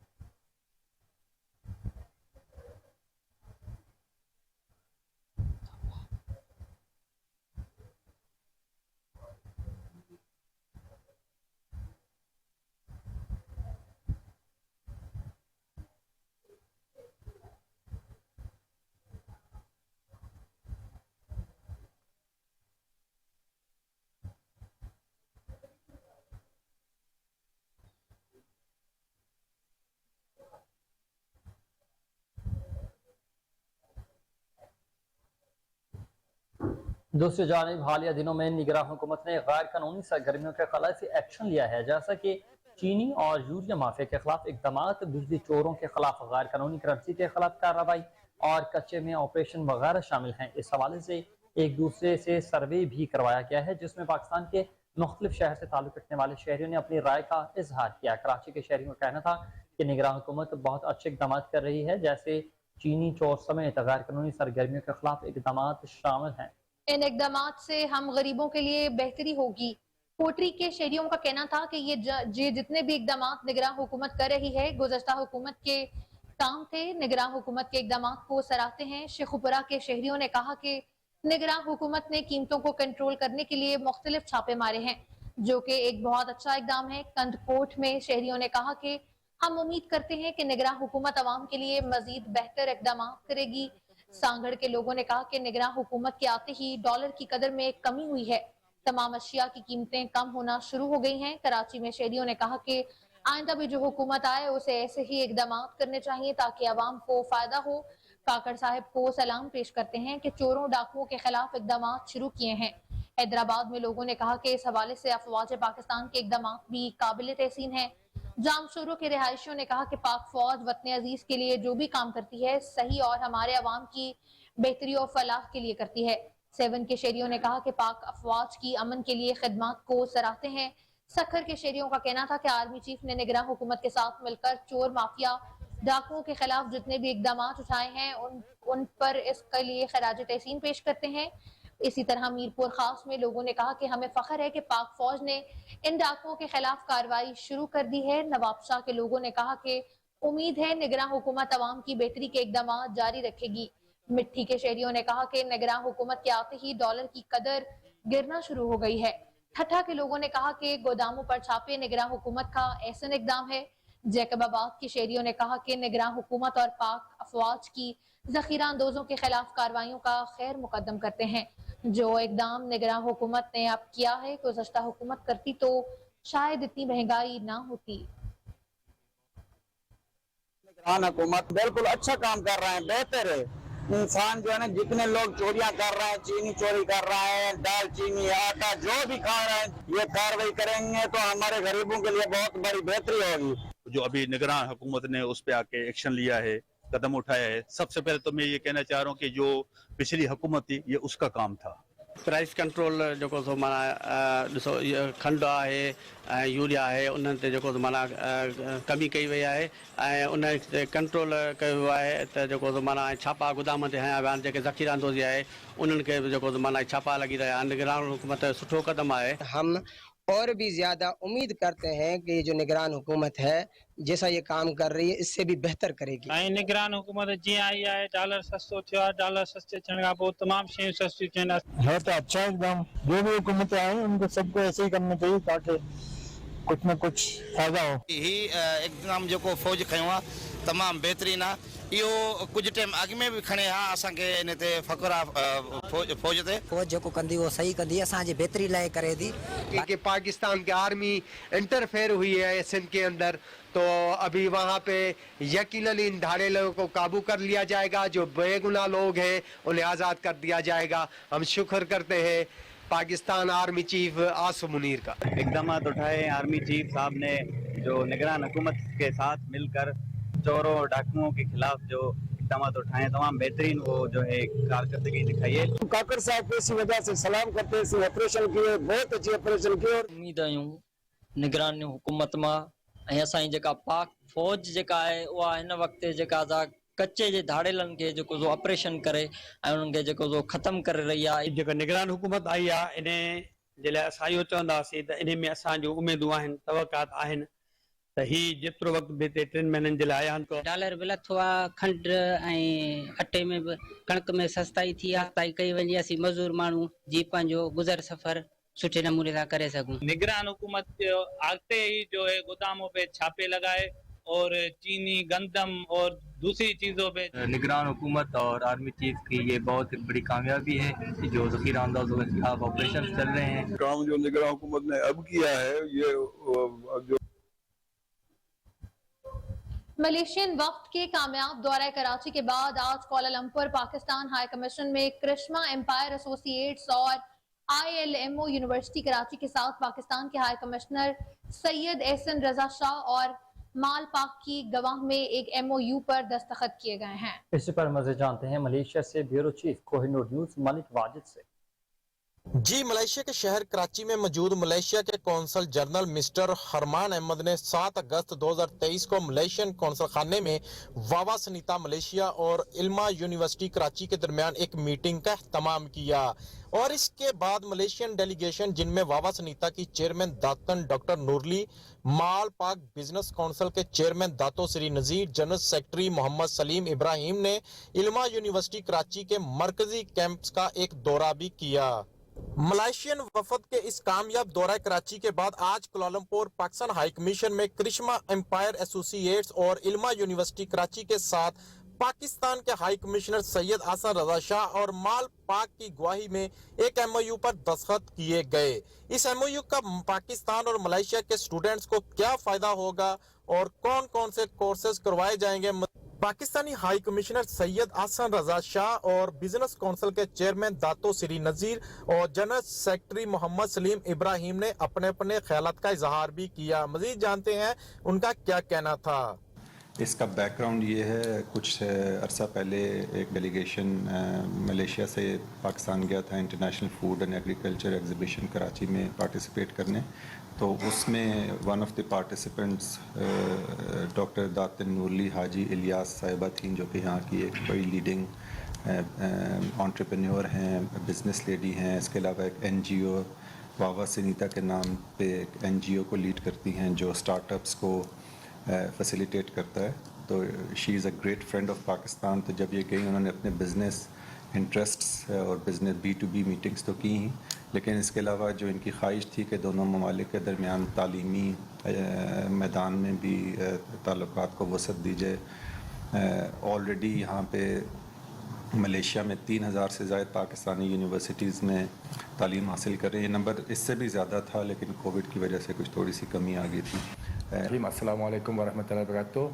Speaker 1: दूसरी जानिब हालिया दिनों में निगरान हुकूमत ने गैर कानूनी सरगर्मियों के खिलाफ एक्शन लिया है, जैसा कि चीनी और यूरिया माफिया के खिलाफ इकदाम, बिजली चोरों के खिलाफ गैर कानूनी करेंसी के खिलाफ कार्रवाई और कच्चे में ऑपरेशन वगैरह शामिल हैं। इस हवाले से एक दूसरे से सर्वे भी करवाया गया है, जिसमें पाकिस्तान के मुख्तलिफ शहर से ताल्लुक रखने वाले शहरियों ने अपनी राय का इजहार किया। कराची के शहरियों का कहना था कि निगरान हुकूमत बहुत अच्छे इकदाम कर रही है, जैसे चीनी चोर समेत गैर कानूनी सरगर्मियों के खिलाफ इकदाम शामिल हैं।
Speaker 2: इन इकदाम से हम गरीबों के लिए बेहतरी होगी। कोटरी के शहरियों का कहना था कि ये जितने भी इकदाम निगरान हुकूमत कर रही है, गुज़श्ता हुकूमत के काम थे। निगरान हुकूमत के इकदाम को सराहते हैं। शेखुपुरा के शहरियों ने कहा कि निगरान हुकूमत ने कीमतों को कंट्रोल करने के लिए मुख्तलिफ छापे मारे हैं, जो कि एक बहुत अच्छा इकदाम है। कंदकोट में शहरियों ने कहा कि हम उम्मीद करते हैं कि निगरान हुकूमत अवाम के लिए मजीद बेहतर इकदाम करेगी। सांगड़ के लोगों ने कहा कि निगरान हुकूमत के आते ही डॉलर की कदर में कमी हुई है। तमाम अशिया की कीमतें कम होना शुरू हो गई हैं। कराची में शहरियों ने कहा कि आइंदा भी जो हुकूमत आए उसे ऐसे ही इकदाम करने चाहिए ताकि आवाम को फायदा हो। काकड़ साहब को सलाम पेश करते हैं कि चोरों डाकुओं के खिलाफ इकदाम शुरू किए हैं। हैदराबाद में लोगों ने कहा कि इस हवाले से अफवाज पाकिस्तान के इकदाम भी काबिल तहसीन है। जामशोरों के रिहायशियों ने कहा कि पाक फौज वतन अजीज के लिए जो भी काम करती है सही और हमारे अवाम की बेहतरी और फलाह के लिए करती है। 7 के शहरियों ने कहा कि पाक अफवाज की अमन के लिए खिदमात को सराहते हैं। सखर के शहरियों का कहना था कि आर्मी चीफ ने निगरान हुकूमत के साथ मिलकर चोर माफिया डाकुओं के खिलाफ जितने भी इकदाम उठाए हैं उन पर इसके लिए खराज तहसीन पेश करते हैं। इसी तरह मीरपुर खास में लोगों ने कहा कि हमें फख्र है कि पाक फौज ने इन डाकुओं के खिलाफ कार्रवाई शुरू कर दी है। नवाब शाह के लोगों ने कहा कि उम्मीद है निगरान हुकूमत अवाम की बेहतरी के इकदाम जारी रखेगी। मिट्टी के शहरियों ने कहा कि निगरान हुकूमत के आते ही डॉलर की कदर गिरना शुरू हो गई है। ठट्ठा के लोगों ने कहा कि गोदामों पर छापे निगरान हुकूमत का ऐसा इकदाम है। जैकबाबाद के शहरियों ने कहा कि निगरान हुकूमत और पाक अफवाज की जखीरा अंदोजों के खिलाफ कार्रवाइयों का खैर मुकदम करते हैं। जो इकदाम निगरान हुकूमत ने अब किया है गुज़श्ता हुकूमत करती तो शायद इतनी महंगाई ना होती।
Speaker 4: निगरान हुकूमत बिल्कुल अच्छा काम कर रहे हैं, बेहतर है। इंसान जो है ना, जितने लोग चोरियां कर रहे हैं, चीनी चोरी कर रहा है, दाल चीनी आटा जो भी खा रहे हैं, ये कार्रवाई करेंगे तो हमारे गरीबों के लिए बहुत बड़ी बेहतरी होगी।
Speaker 5: जो अभी निगरान हुकूमत ने उस पे आके एक्शन लिया है, कदम उठाया है, सबसे पहले तो मैं ये कहना चाह रहा हूँ कि जो पिछली हुकूमत थी ये उसका काम था।
Speaker 6: प्राइस कंट्रोल जेको सो माना ॾिसो खंडु आहे यूरिया आहे उन्हनि ते जेको माना कमी कई वई आहे ऐं उन ते कंट्रोल कयो वियो आहे त जेको माना छापा गोदाम ते हया विया आहिनि जेके ज़ख़ीरा अंदोज़ी आहे उन्हनि खे जेको माना छापा लॻी रहिया आहिनि। निगरान हुकूमत सुठो कदम आहे।
Speaker 7: हम और भी ज्यादा उम्मीद करते हैं कि ये जो निगरान हुकूमत है जैसा ये काम कर रही है इससे भी बेहतर करेगी।
Speaker 8: निगरान हुकूमत जी आई है, डॉलर सस्तो थियो आहे, डॉलर सस्ते थियण खां पोइ तमाम शयूं सस्ती थियनि।
Speaker 9: है तो अच्छा एकदम, जो भी हुकूमत आई उनको सबको ऐसे ही करना चाहिए ताकि कुछ न कुछ फायदा हो।
Speaker 10: ही एकदम जो फौज खयो आहे तमाम बेहतरीन आहे। इहो कुछ टाइम अॻु में भी खणे हा असांखे इन ते फ़ख़्रु आहे फौज ते।
Speaker 11: फौज जेको कंदी वो सही कंदी, असांजी बेहतरी लाइ करे थी।
Speaker 12: कि पाकिस्तान की आर्मी इंटरफेयर हुई है सिंध के अंदर, तो अभी वहाँ पे यकीनन इन धाड़े लोगों को काबू कर लिया जाएगा। जो बेगुनाह लोग हैं उन्हें आज़ाद कर दिया जाएगा। हम शुक्र करते हैं पाकिस्तान आर्मी चीफ आसिफ मुनीर का।
Speaker 4: इकदाम उठाए आर्मी चीफ साहब ने जो निगरान हुकूमत के साथ मिलकर चोरों डाकुओं के खिलाफ जो इकदाम उठाए तमाम बेहतरीन वो जो है कारकर्दगी दिखाई है।
Speaker 9: काकर साहब को इसी वजह से सलाम करते हैं, ऑपरेशन किए, बहुत अच्छे ऑपरेशन किए।
Speaker 13: उम्मीद आहियूं निगरान हुकूमत मां ऐं असांजी जेका पाक फौज जेका आहे उहा हिन वक़्तु जेका कच्चे जे धाड़ेलनि खे जेको जो ऑपरेशन करे ऐं उन्हनि खे जेको जो ख़तम करे रही आहे।
Speaker 8: जेका निगरान हुकूमत आई आहे इन जे लाइ असां इहो चवंदासीं त इन में असांजूं उमेदूं आहिनि, तवक़ात आहिनि त ही जेतिरो वक़्तु बि हिते 3 महीननि जे लाइ आहिनि।
Speaker 11: डॉलर बि लथो आहे, खंड ऐं अटे में बि कणिक में सस्ताई थी आहे। सस्ताई कई वञे असीं मज़दूर माण्हू जी पंहिंजो गुज़र सफ़र सुठे नमूने सां करे सघूं।
Speaker 8: निगरान हुकूमत जो आते ही जो है गोदामों पे छापे लगाए और चीनी गंदम और दूसरी चीजों पे।
Speaker 4: निगरान हुकूमत और आर्मी चीफ की ये बहुत बड़ी कामयाबी है कि जो ज़ख़ीरा अंदाज़ों के खिलाफ ऑपरेशन चल रहे हैं।
Speaker 5: काम जो निगरान हुकूमत ने अब किया है ये जो
Speaker 2: मलेशियन वफ्द के कामयाब दौरे कराची के बाद आज कोलालंपुर पाकिस्तान हाई कमीशन में क्रिश्मा एम्पायर एसोसिएट्स और ILMO यूनिवर्सिटी कराची के साथ पाकिस्तान के हाई कमिश्नर सैयद एहसन रजा शाह और माल पाक की गवाह में एक MOU पर दस्तखत किए गए हैं।
Speaker 1: इसी पर मज़ीद जानते हैं मलेशिया से bureau chief Kohinoor news Malik Wajid से।
Speaker 14: जी, मलेशिया के शहर कराची में मौजूद मलेशिया के consul general mister Harman Ahmad ने 7 अगस्त 2023 को मलेशियन कौंसल खाने में वावा सनीता मलेशिया और इल्मा यूनिवर्सिटी कराची के दरमियान एक मीटिंग का एहतमाम किया और इसके बाद मलेशियन डेलीगेशन जिनमें वावा सनीता की चेयरमैन दातन डॉक्टर नूरली, माल पाक बिजनेस काउंसिल के चेयरमैन दातो श्री नजीर, जनरल सेक्रेटरी मोहम्मद सलीम इब्राहिम ने इल्मा यूनिवर्सिटी कराची के मरकजी कैंप्स का एक दौरा भी किया। मलेशियन वफद के इस कामयाब दौरा कराची के बाद आज कोलालंपुर पाकिस्तान हाई कमीशन में क्रिश्मा एम्पायर एसोसिएट्स और इल्मा यूनिवर्सिटी कराची के साथ पाकिस्तान के हाई कमिश्नर सैयद एहसन रजा शाह और माल पाक की गवाही में एक MOU पर दस्तखत किए गए। इस MOU का पाकिस्तान और मलेशिया के स्टूडेंट्स को क्या फायदा होगा और कौन कौन से कोर्सेज करवाए जाएंगे, पाकिस्तानी हाई कमिश्नर सैयद एहसन रजा शाह और बिजनेस काउंसिल के चेयरमैन दातो श्री नजीर और जनरल सेक्रेटरी मोहम्मद सलीम इब्राहिम ने अपने अपने ख्यालात का इजहार भी किया। मजीद जानते हैं उनका क्या कहना था।
Speaker 15: इसका बैकग्राउंड ये है, कुछ अरसा पहले एक डेलीगेशन मलेशिया से पाकिस्तान गया था international food and agriculture exhibition Karachi में पार्टिसिपेट करने। तो उसमें one of the participants doctor Datin Noorli Haji Ilias साहिबा थी, जो कि यहाँ की एक बड़ी लीडिंग एंटरप्रेन्योर हैं, बिजनेस लेडी हैं। इसके अलावा एक NGO वावा सुनीता के नाम पे एक NGO को लीड करती हैं जो स्टार्टअप्स को फैसिलिटेट करता है। तो she is a great friend of Pakistan. तो जब ये गई, उन्होंने अपने बिज़नेस इंटरेस्ट्स और बिज़नेस B2B मीटिंग्स तो की ही, लेकिन इसके अलावा जो इनकी ख्वाहिश थी कि दोनों ममालिक के दरमियान तालीमी मैदान में भी ताल्लुकात को वसअत दी जाए। ऑलरेडी यहाँ पे मलेशिया में 3000 से ज़ायद पाकिस्तानी यूनिवर्सिटीज़ में तालीम हासिल कर रहे हैं। ये नंबर इससे भी ज़्यादा था, लेकिन कोविड की वजह से कुछ थोड़ी सी कमी आ गई थी।
Speaker 16: Assalamu alaikum wa rahmatullahi wa barakatuh.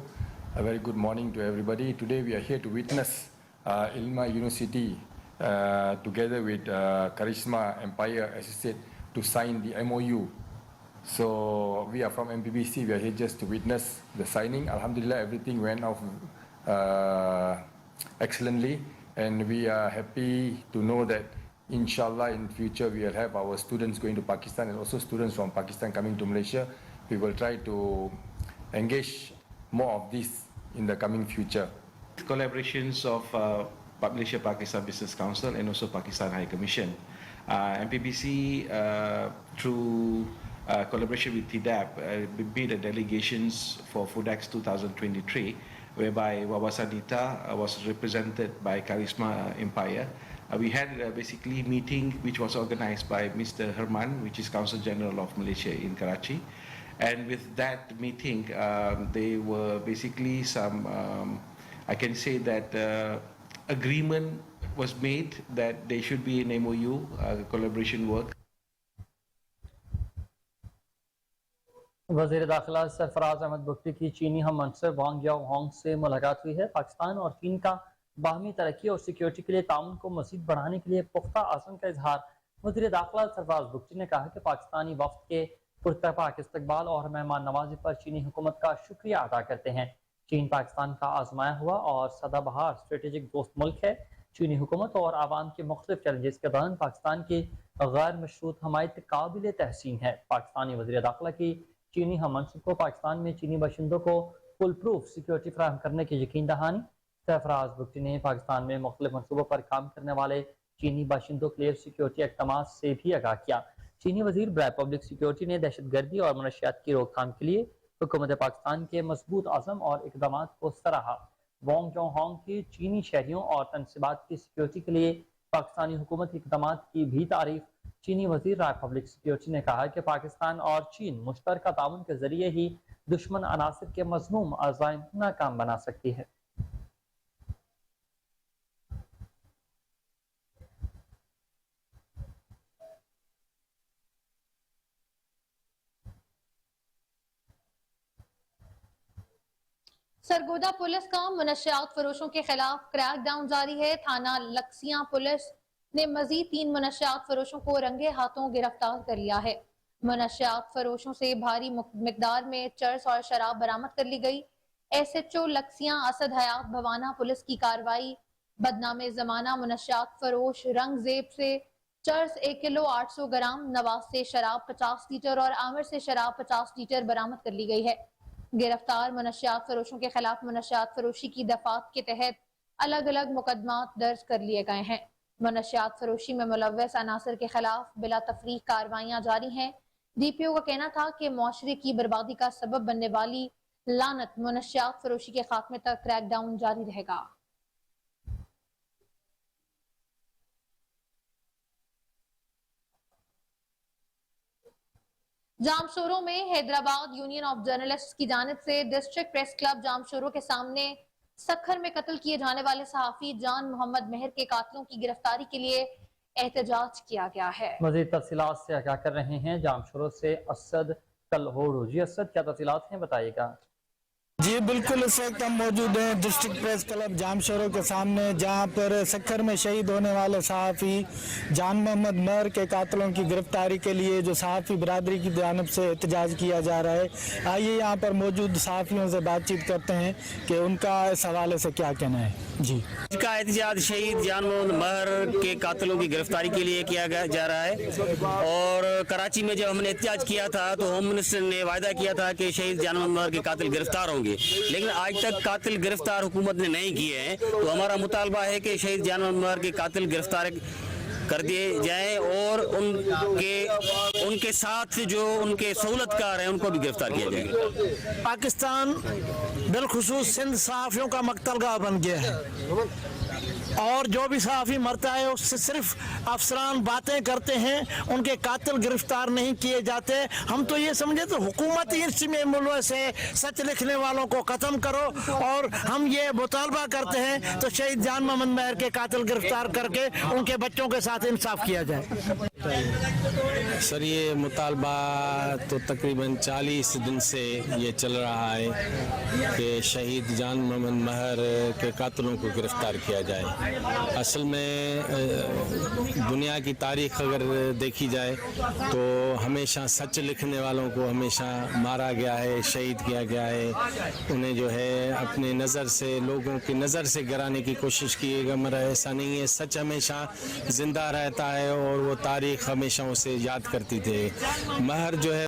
Speaker 16: A very good morning to everybody. Today we are here to witness Ilma University together with Karisma Empire Associate to sign the MOU. So we are from MPBC. We are here just to witness the signing. Alhamdulillah, everything went off excellently, and we are happy to know that inshallah in future we will have our students going to Pakistan and also students from Pakistan coming to Malaysia. We will try to engage more of this in the coming future.
Speaker 17: Collaborations of Malaysia Pakistan Business Council and also Pakistan High Commission. MPBC through collaboration with TDAP made a delegations for FOODAX 2023, whereby Wawa Sanita was represented by Karisma Empire. We had basically meeting which was organized by Mr. Herman, which is Consul General of Malaysia in Karachi. And with that meeting, there were basically some, I can say that agreement was made that there should be an MOU, collaboration work.
Speaker 1: वज़ीर दाखिला सरफराज अहमद बुख्ती की चीनी हम मंसर वांग याओ से मुलाकात हुई है। पाकिस्तान और चीन का बाहमी तरक्की और सिक्योरिटी के लिए ताउन को मज़ीद बढ़ाने के लिए पुख्ता आज़म का इजहार। वज़ीर दाखिला सरफराज बुख्ती ने कहा कि पाकिस्तानी वफ़द के पुरतपाक इस्तकबाल और मेहमान नवाजी पर चीनी हुकूमत का शुक्रिया अदा करते हैं। चीन पाकिस्तान का आजमाया हुआ और सदाबहार स्ट्रेटेजिक दोस्त मुल्क है। चीनी हुकूमत और आवाम के मुख्तलिफ चैलेंजेस के दौरान पाकिस्तान की गैर मशरूत हमायत काबिल तहसीन है। पाकिस्तानी वज़ीर दाखिला की चीनी हम मंसब को पाकिस्तान में चीनी बाशिंदों को फुल प्रूफ सिक्योरिटी फराहम करने की यकीन दहानी। सरफराज बुख्ती ने पाकिस्तान में मुख्तलिफ मनसूबों पर काम करने वाले चीनी बाशिंदों के लिए सिक्योरिटी इक़दाम से भी आगाह किया। चीनी वजीर बराए पब्लिक सिक्योरिटी ने दहशतगर्दी और मनशियात की रोकथाम के लिए हुकूमत पाकिस्तान के मजबूत आज़म और इक़दाम को सराहा। वांग जोंग की चीनी शहरियों और तनसीबात की सिक्योरिटी के लिए पाकिस्तानी हुकूमत के इक़दाम की भी तारीफ। चीनी वजीर राय पब्लिक सिक्योरिटी ने कहा कि पाकिस्तान और चीन मुश्तरका ताउन के जरिए ही दुश्मन अनासर के मज़मूम अज़ाइम नाकाम बना सकती है।
Speaker 2: सरगोदा पुलिस का मुनशियात फरोशों के खिलाफ क्रैकडाउन जारी है। थाना लक्सियां पुलिस ने मजीद 3 मुनशियात फरोशों को रंगे हाथों गिरफ्तार कर लिया है। मुनशियात फरोशों से भारी मिकदार में चर्स और शराब बरामद कर ली गई। SHO लक्सियां असद हयात भवाना पुलिस की कार्रवाई। बदनामे जमाना मुनशियात फरोश रंगजेब से चर्स 1 किलो 800 ग्राम, नवाज से शराब 50 लीटर और आमिर से शराब 50 लीटर बरामद कर ली गई है। गिरफ्तार मुनशियात फरोशों के खिलाफ मुनशियात फरोशी की दफात के तहत अलग अलग मुकदमात दर्ज कर लिए गए हैं। मुनशियात फरोशी में मुलव्वस अनासर के खिलाफ बिला तफरीक कार्रवाइयां जारी हैं। DPO का कहना था कि मुआशरे की बर्बादी का सबब बनने वाली लानत मुनशियात फरोशी के खात्मे तक क्रैकडाउन जारी रहेगा। जामशोरों में हैदराबाद यूनियन ऑफ जर्नलिस्ट की जानिब से डिस्ट्रिक्ट प्रेस क्लब जामशोरों के सामने सखर में कत्ल किए जाने वाले सहाफी जान मोहम्मद मेहर के कातिलों की गिरफ्तारी के लिए एहतजाज किया गया है।
Speaker 1: मजीद तफसीलात से आगाह कर रहे हैं जामशोरों से असद कलहोड़ू। जी असद, क्या तफसीलात हैं, बताइएगा।
Speaker 9: जी बिल्कुल, इस वक्त हम मौजूद हैं डिस्ट्रिक्ट प्रेस क्लब जामशोरो के सामने, जहां पर सक्खर में शहीद होने वाले सहाफ़ी जान मोहम्मद महर के कातलों की गिरफ्तारी के लिए जो सहाफ़ी बरादरी की जानिब से एहतजाज किया जा रहा है। आइए यहाँ पर मौजूद सहाफ़ियों से बातचीत करते हैं कि उनका इस हवाले से क्या कहना है। जी,
Speaker 18: इसका एहतजाज शहीद जान मोहम्मद महर के कातलों की गिरफ्तारी के लिए किया जा रहा है। और कराची में जब हमने एहतजाज किया था तो होम मिनिस्टर ने वायदा किया था कि शहीद जान मोहम्मद महर के कातिल गिरफ्तार होंगे, लेकिन आज तक कातिल गिरफ्तार हुकूमत ने नहीं किए हैं। तो हमारा मुतालबा है कि शहीद जान मोहम्मद महर के कातिल गिरफ्तार कर दिए जाएं और उनके साथ जो उनके सहूलतकार हैं उनको भी गिरफ्तार किया जाएगा।
Speaker 9: पाकिस्तान बिलखुसूस सिंध सहाफ़ियों का मकतलगाह बन गया है और जो भी सहाफ़ी मरता है उससे सिर्फ अफसरान बातें करते हैं, उनके कातिल गिरफ्तार नहीं किए जाते। हम तो ये समझे तो हुकूमत ही इसमें मुलव्वस है, सच लिखने वालों को ख़त्म करो। और हम ये मुतालबा करते हैं तो शहीद जान मोहम्मद महर के कातिल गिरफ्तार करके उनके बच्चों के साथ इंसाफ किया जाए।
Speaker 19: सर, ये मुतालबा तो तकरीबन 40 दिन से ये चल रहा है कि शहीद जान मोहम्मद महर के कातिलों को गिरफ्तार किया जाए। असल में दुनिया की तारीख अगर देखी जाए तो हमेशा सच लिखने वालों को हमेशा मारा गया है, शहीद किया गया है। उन्हें जो है अपने नज़र से, लोगों की नज़र से गिराने की कोशिश की है, मगर ऐसा नहीं है। सच हमेशा जिंदा रहता है और वो तारीख हमेशा उसे याद करती थी। महर जो है।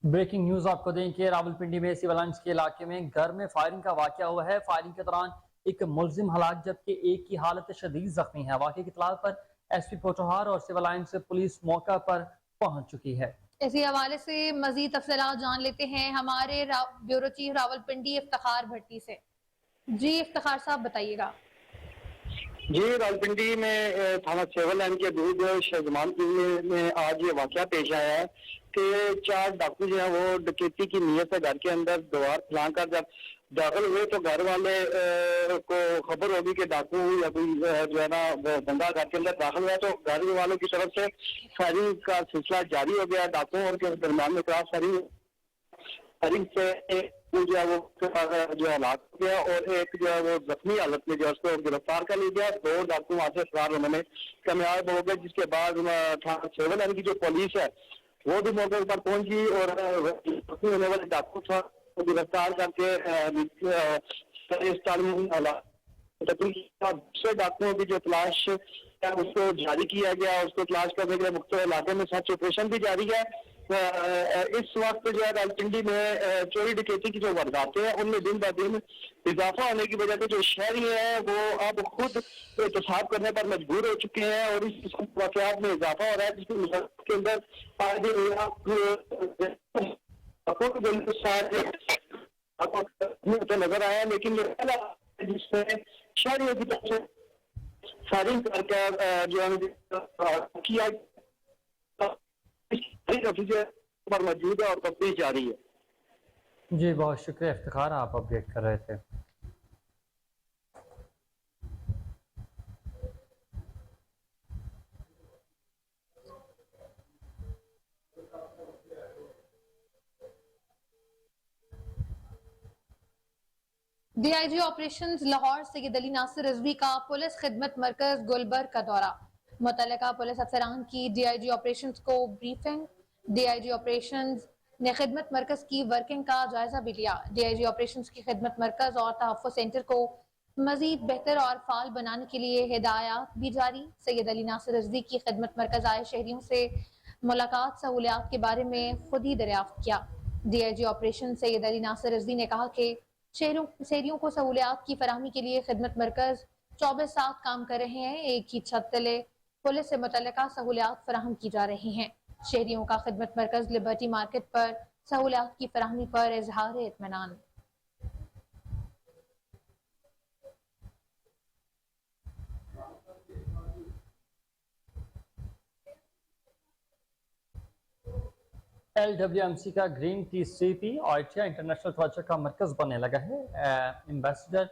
Speaker 1: ब्रेकिंग न्यूज आपको दें कि रावलपिंडी में सिविल लाइंस के इलाके में घर में फायरिंग का वाकया हुआ है। फायरिंग के दौरान एक मुलजिम हलाक जबकि एक की हालत शदीद जख्मी है। वाकये की इत्तला पर एसपी पोटोहार और सिविल लाइंस पुलिस मौका पर पहुंच चुकी है।
Speaker 2: इसी हवाले से मजीद तफसीलात जान लेते हैं हमारे ब्यूरो चीफ रावलपिंडी इफ्तिखार भट्टी से। जी इफ्तिखार साहब बताइएगा।
Speaker 20: जी, रावलपिंडी में थाना सिविल लाइन के दूध शाहजमानपुर में आज ये वाकया पेश आया है कि 4 डाकू जो है वो डकैती की नीयत से घर के अंदर दीवार फैलाकर जब दाखिल हुए तो घर वाले को खबर होगी कि डाकू या कोई जो है ना वो बंदा घर के अंदर दाखिल हुआ, तो घर वालों की तरफ से फायरिंग का सिलसिला जारी हो गया। डाकुओं और के दरमियान में क्रॉस फायरिंग से जो है वो जो हलाक हो गया और एक जो है वो जख्मी हालत में जो उसको गिरफ्तार कर लिया गया। 2 डाकू वहां से फरार होने में कामयाब हो गए, जिसके बाद थाना सिविल लाइन की जो पुलिस है वो भी मौके पर पहुंची और जख्मी होने वाले डाकू को गिरफ्तार करके दूसरे डाकुओं की जो तलाश है उसको जारी किया गया। उसको तलाश करने के लिए मुख्तलिफ इलाके में सर्च ऑपरेशन भी जारी है। इस वक्त जो है रावलपिंडी में चोरी डकैती की जो वारदातें हैं उनमें दिन ब दिन इजाफा होने की वजह से जो शहरी हैं वो अब खुद एहतसाब करने पर मजबूर हो चुके हैं और इस वाकयात में इजाफा हो रहा है, जिसके अंदर तो नजर आया। लेकिन जिसमें शहरियों की तरफ से फायरिंग करके जो किया पर मौजूद है और तफ्तीश जारी है।
Speaker 1: जी बहुत शुक्रिया इफ्तिखार, आप अपडेट कर रहे थे।
Speaker 2: डीआईजी ऑपरेशंस लाहौर सैयद अली नासिर रिजवी का पुलिस खिदमत मरकज गुलबर्ग का दौरा। मुतल्लिका पुलिस अफसरान की डीआईजी ऑपरेशंस को ब्रीफिंग। डीआईजी ऑपरेशंस ने खिदमत मरकज की वर्किंग का जायजा भी लिया। डीआईजी ऑपरेशंस की खिदमत मरकज और तहफ़्फ़ुज़ सेंटर को मजीद बेहतर और फाल बनाने के लिए हिदायत भी जारी। सैयद अली नासिर रिजवी की खिदमत मरकज आए शहरियों से मुलाकात सहूलियात के बारे में खुद ही दरियाफ्त किया। डीआईजी ऑपरेशन सैयद अली नासिर रिजवी ने कहा कि शहरियों को सहूलियात की फराहमी के लिए खिदमत मरकज 24/7 काम कर रहे हैं। एक ही छत तले पुलिस से मुतल्लिका सहूलियात फराहम की जा रही हैं। शहरियों का खिदमत मरकज लिबर्टी मार्केट पर सहूलियात की फराहमी पर इजहार इत्मीनान।
Speaker 1: LWMC का ग्रीन TCP ऑइटिया इंटरनेशनल प्रोजेक्ट का मरकज बनने लगा है। एम्बेसडर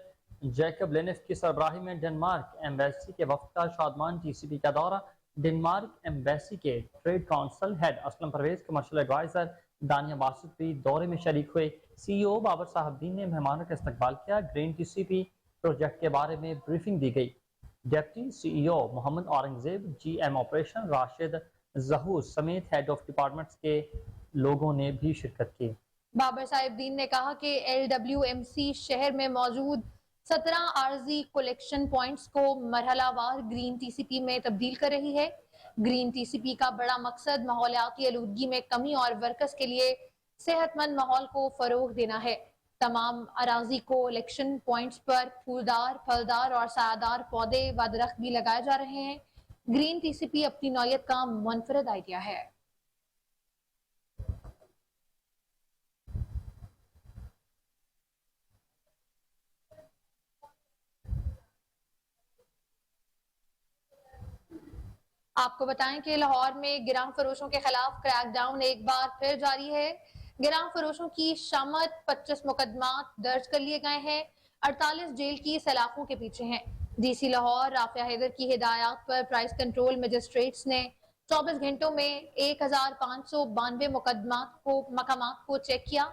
Speaker 1: जैकब लेनेफ की सरबराही में डेनमार्क एम्बेसी के वफद का शादमान TCP का दौरा। डेनमार्क एम्बेसी के trade council head Aslam Parvez, commercial adviser Dania Basit भी दौरे में शरीक हुए। CEO बाबर साहबदीन ने मेहमानों का इस्तकबाल किया। ग्रीन TCP प्रोजेक्ट के बारे में ब्रीफिंग दी गई। Deputy CEO Mohammad Aurangzeb, GM operation Rashid Zahoor समेत हेड ऑफ डिपार्टमेंट्स के लोगों ने भी शिरकत की।
Speaker 2: बाबर साहिबदीन ने कहा कि LWMC शहर में मौजूद 17 आर्जी कलेक्शन पॉइंट्स को मरहलावार ग्रीन TCP में तब्दील कर रही है। ग्रीन TCP का बड़ा मकसद माहौलियाती आलूदगी में कमी और वर्कर्स के लिए सेहतमंद माहौल को फरोग देना है। तमाम अराजी कलेक्शन पॉइंट्स पर फूलदार, फलदार और सायादार पौधे व दरख्त भी लगाए जा रहे हैं। ग्रीन TCP अपनी नौयत का मुनफरद आइडिया है। आपको बताएं कि लाहौर में गिराम फरोशों के खिलाफ क्रैकडाउन एक बार फिर जारी है। गिराम फरोशों की शामत 25 मुकदमात दर्ज कर लिए गए हैं। 48 जेल की सलाखों के पीछे हैं। DC लाहौर राफिया हैदर की हिदायत पर प्राइस कंट्रोल मजिस्ट्रेट्स ने 24 घंटों में 1592 मकामात को चेक किया।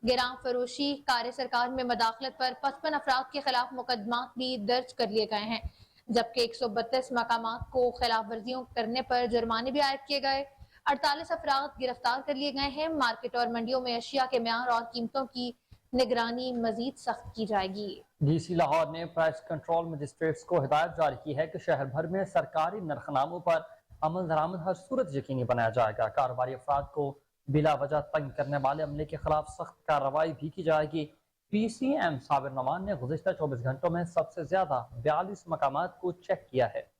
Speaker 2: गिराम फरोशी कार्य सरकार में मदाखलत पर 55 अफराद के खिलाफ मुकदमात भी दर्ज कर लिए गए हैं, जबकि 132 मकामात को खिलाफ वर्जियों करने पर जुर्माने भी आयद किए गए। 48 अफराद गिरफ्तार कर लिए गए हैं। मार्केट और मंडियों में अशिया के म्यार और कीमतों की निगरानी मजीद सख्त की जाएगी।
Speaker 1: DC लाहौर ने प्राइस कंट्रोल मजिस्ट्रेट्स को हिदायत जारी की है कि शहर भर में सरकारी नरखनामों पर अमल दरामद हर सूरत यकीनी बनाया जाएगा। कारोबारी अफराद को बिला वजह तंग करने वाले अमले के खिलाफ सख्त कार्रवाई भी की जाएगी। PCM साबिर नमान ने गुज़िश्ता 24 घंटों में सबसे ज्यादा 42 मकामात को चेक किया है।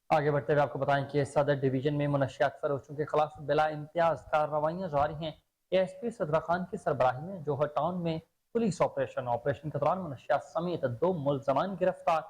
Speaker 1: आगे बढ़ते हुए आपको बताएं कि सदर डिवीजन में मुनशियात फरोशों के खिलाफ बिला इम्तियाज कार्रवाइयाँ जारी हैं। ASP सदरा खान की सरबराही में जोहर टाउन में पुलिस ऑपरेशन के दौरान मुनशियात समेत 2 मुल्ज़मान गिरफ्तार।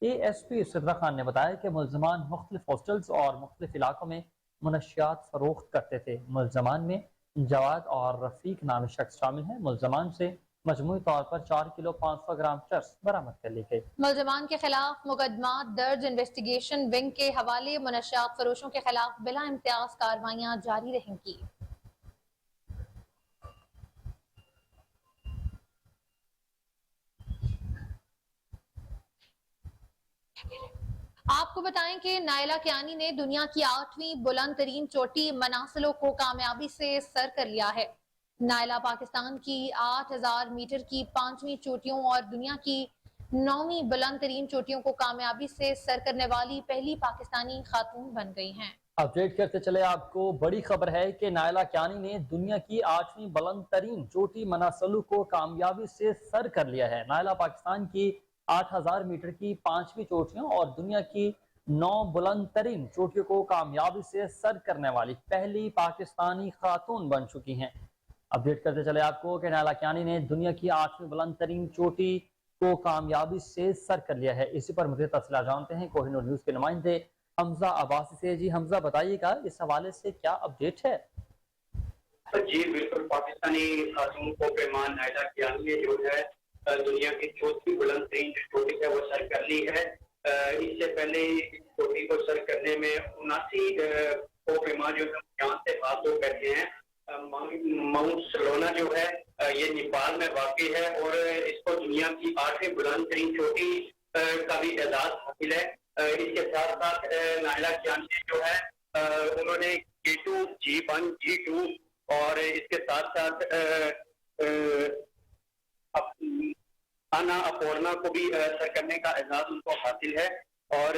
Speaker 1: ASP सदरा खान ने बताया कि मुल्ज़मान मुख्तलिफ हॉस्टल्स और मुख्तलिफ इलाकों में मुनशियात फरोख्त करते थे। मुल्ज़मान में जवाद और रफीक नामी शख्स शामिल हैं। मुल्ज़मान से मजमूई तौर पर 4 किलो 500 ग्राम चर्स बरामद कर ली गई।
Speaker 2: मुल्ज़मान के खिलाफ मुकदमा दर्ज। इन्वेस्टिगेशन विंग के हवाले मुनशियात फरोशों के खिलाफ बिला इम्तियाज कार्रवाइयाँ जारी रहेंगी। आपको बताएं कि नायला कियानी ने दुनिया की 8वीं बुलंद तरीन चोटी मनासिलो को कामयाबी से सर कर लिया है। नायला पाकिस्तान की 8000 मीटर की 5वीं चोटियों और दुनिया की 9वीं बुलंद तरीन चोटियों को कामयाबी से सर करने वाली पहली पाकिस्तानी खातून बन गई हैं।
Speaker 1: अपडेट करते चले आपको बड़ी खबर है कि नायला कियानी ने दुनिया की 8वीं बुलंद तरीन चोटी मनासलू को कामयाबी से सर कर लिया है। नायला पाकिस्तान की 8000 मीटर की 5वीं चोटियों और दुनिया की 9 बुलंद तरीन चोटियों को कामयाबी से सर करने वाली पहली पाकिस्तानी खातून बन चुकी हैं। अपडेट करते चले आपको कि नायला कियानी ने दुनिया की 8वीं बुलंद तरीन चोटी को कामयाबी से सर कर लिया है। इसी पर मुझे तफसीलात जानते हैं कोहिनूर न्यूज के नुमाइंदे हमजा अब्बासी से। जी हमजा, बताइएगा इस हवाले से क्या अपडेट है?
Speaker 21: जी बिल्कुल, पाकिस्तानी खातून को पैमान नायला कियानी ने जो है दुनिया की चौथी बुलंद तरीन चोटी है वो सर कर ली है। इससे पहले इस चोटी को सर करने में 79 को पैमान जो है यहाँ से हाथ धो बैठे हैं। माउंट सलोना जो है ये नेपाल में वाक़ है और इसको दुनिया की 8वीं बुलंद तरीन चोटी का भी एजाज हासिल है। इसके साथ साथ नायला कियानी जो है उन्होंने G2, G1, G2 और इसके साथ साथ आना अपोर्ना को भी सर करने का एजाज उनको हासिल है। और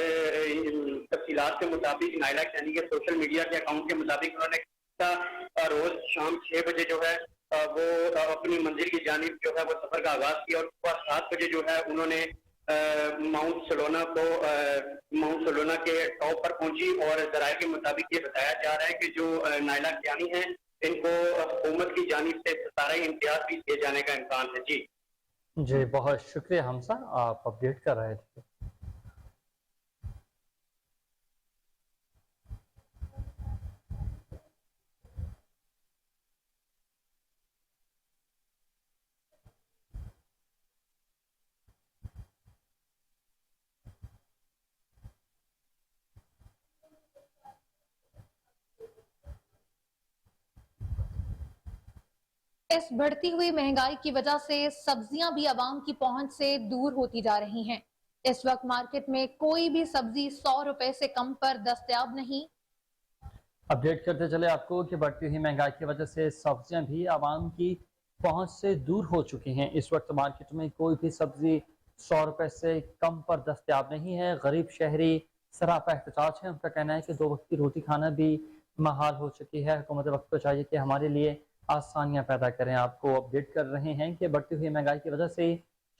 Speaker 21: तफसीलात के मुताबिक नायला कियानी के सोशल मीडिया के अकाउंट के मुताबिक उन्होंने रोज शाम 6 बजे जो है वो अपनी मंजिल की जानिब जो है वो सफर का आगाज किया और सुबह 7 बजे जो है उन्होंने माउंट सलोना के टॉप पर पहुंची। और जराये के मुताबिक ये बताया जा रहा है कि जो नायला कियानी है इनको हुकूमत की जानिब से 17 इम्तियाज भी दिए जाने का इम्कान है।
Speaker 1: जी बहुत शुक्रिया हमजा, आप अपडेट कर रहे थे।
Speaker 2: इस बढ़ती हुई महंगाई की वजह से सब्जियां भी आवाम की पहुंच से दूर होती जा रही हैं। इस वक्त मार्केट में कोई भी सब्जी 100 रुपए से कम पर दस्तयाब नहीं।
Speaker 1: अपडेट करते चले आपको कि बढ़ती हुई महंगाई की वजह से सब्जियां भी आवाम की पहुंच से दूर हो चुकी हैं। इस वक्त मार्केट में कोई भी सब्जी 100 रुपए से कम पर दस्तयाब नहीं है। गरीब शहरी सरापा एहतजाज है। उनका कहना है कि 2 वक्त की रोटी खाना भी महाल हो चुकी है। हुकूमत वक्त को चाहिए कि हमारे लिए आसानियां पैदा करें। आपको अपडेट कर रहे हैं कि बढ़ती हुई महंगाई की वजह से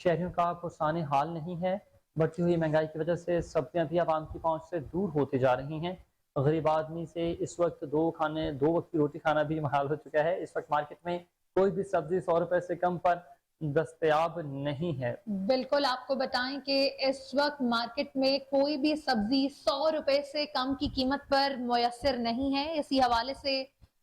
Speaker 1: शहरियों का पुरसाने हाल नहीं है। बढ़ती हुई महंगाई की वजह से सब्जियां भी आवाम की पहुंच से दूर होती जा रही हैं। गरीब आदमी से इस वक्त 2 वक्त की रोटी खाना भी महाल हो चुका है। इस वक्त मार्केट में कोई भी सब्जी 100 रुपए से कम पर दस्तयाब नहीं है।
Speaker 2: बिल्कुल, आपको बताएं कि इस वक्त मार्केट में कोई भी सब्जी 100 रुपए से कम की कीमत पर मुयस्सर नहीं है। इसी हवाले से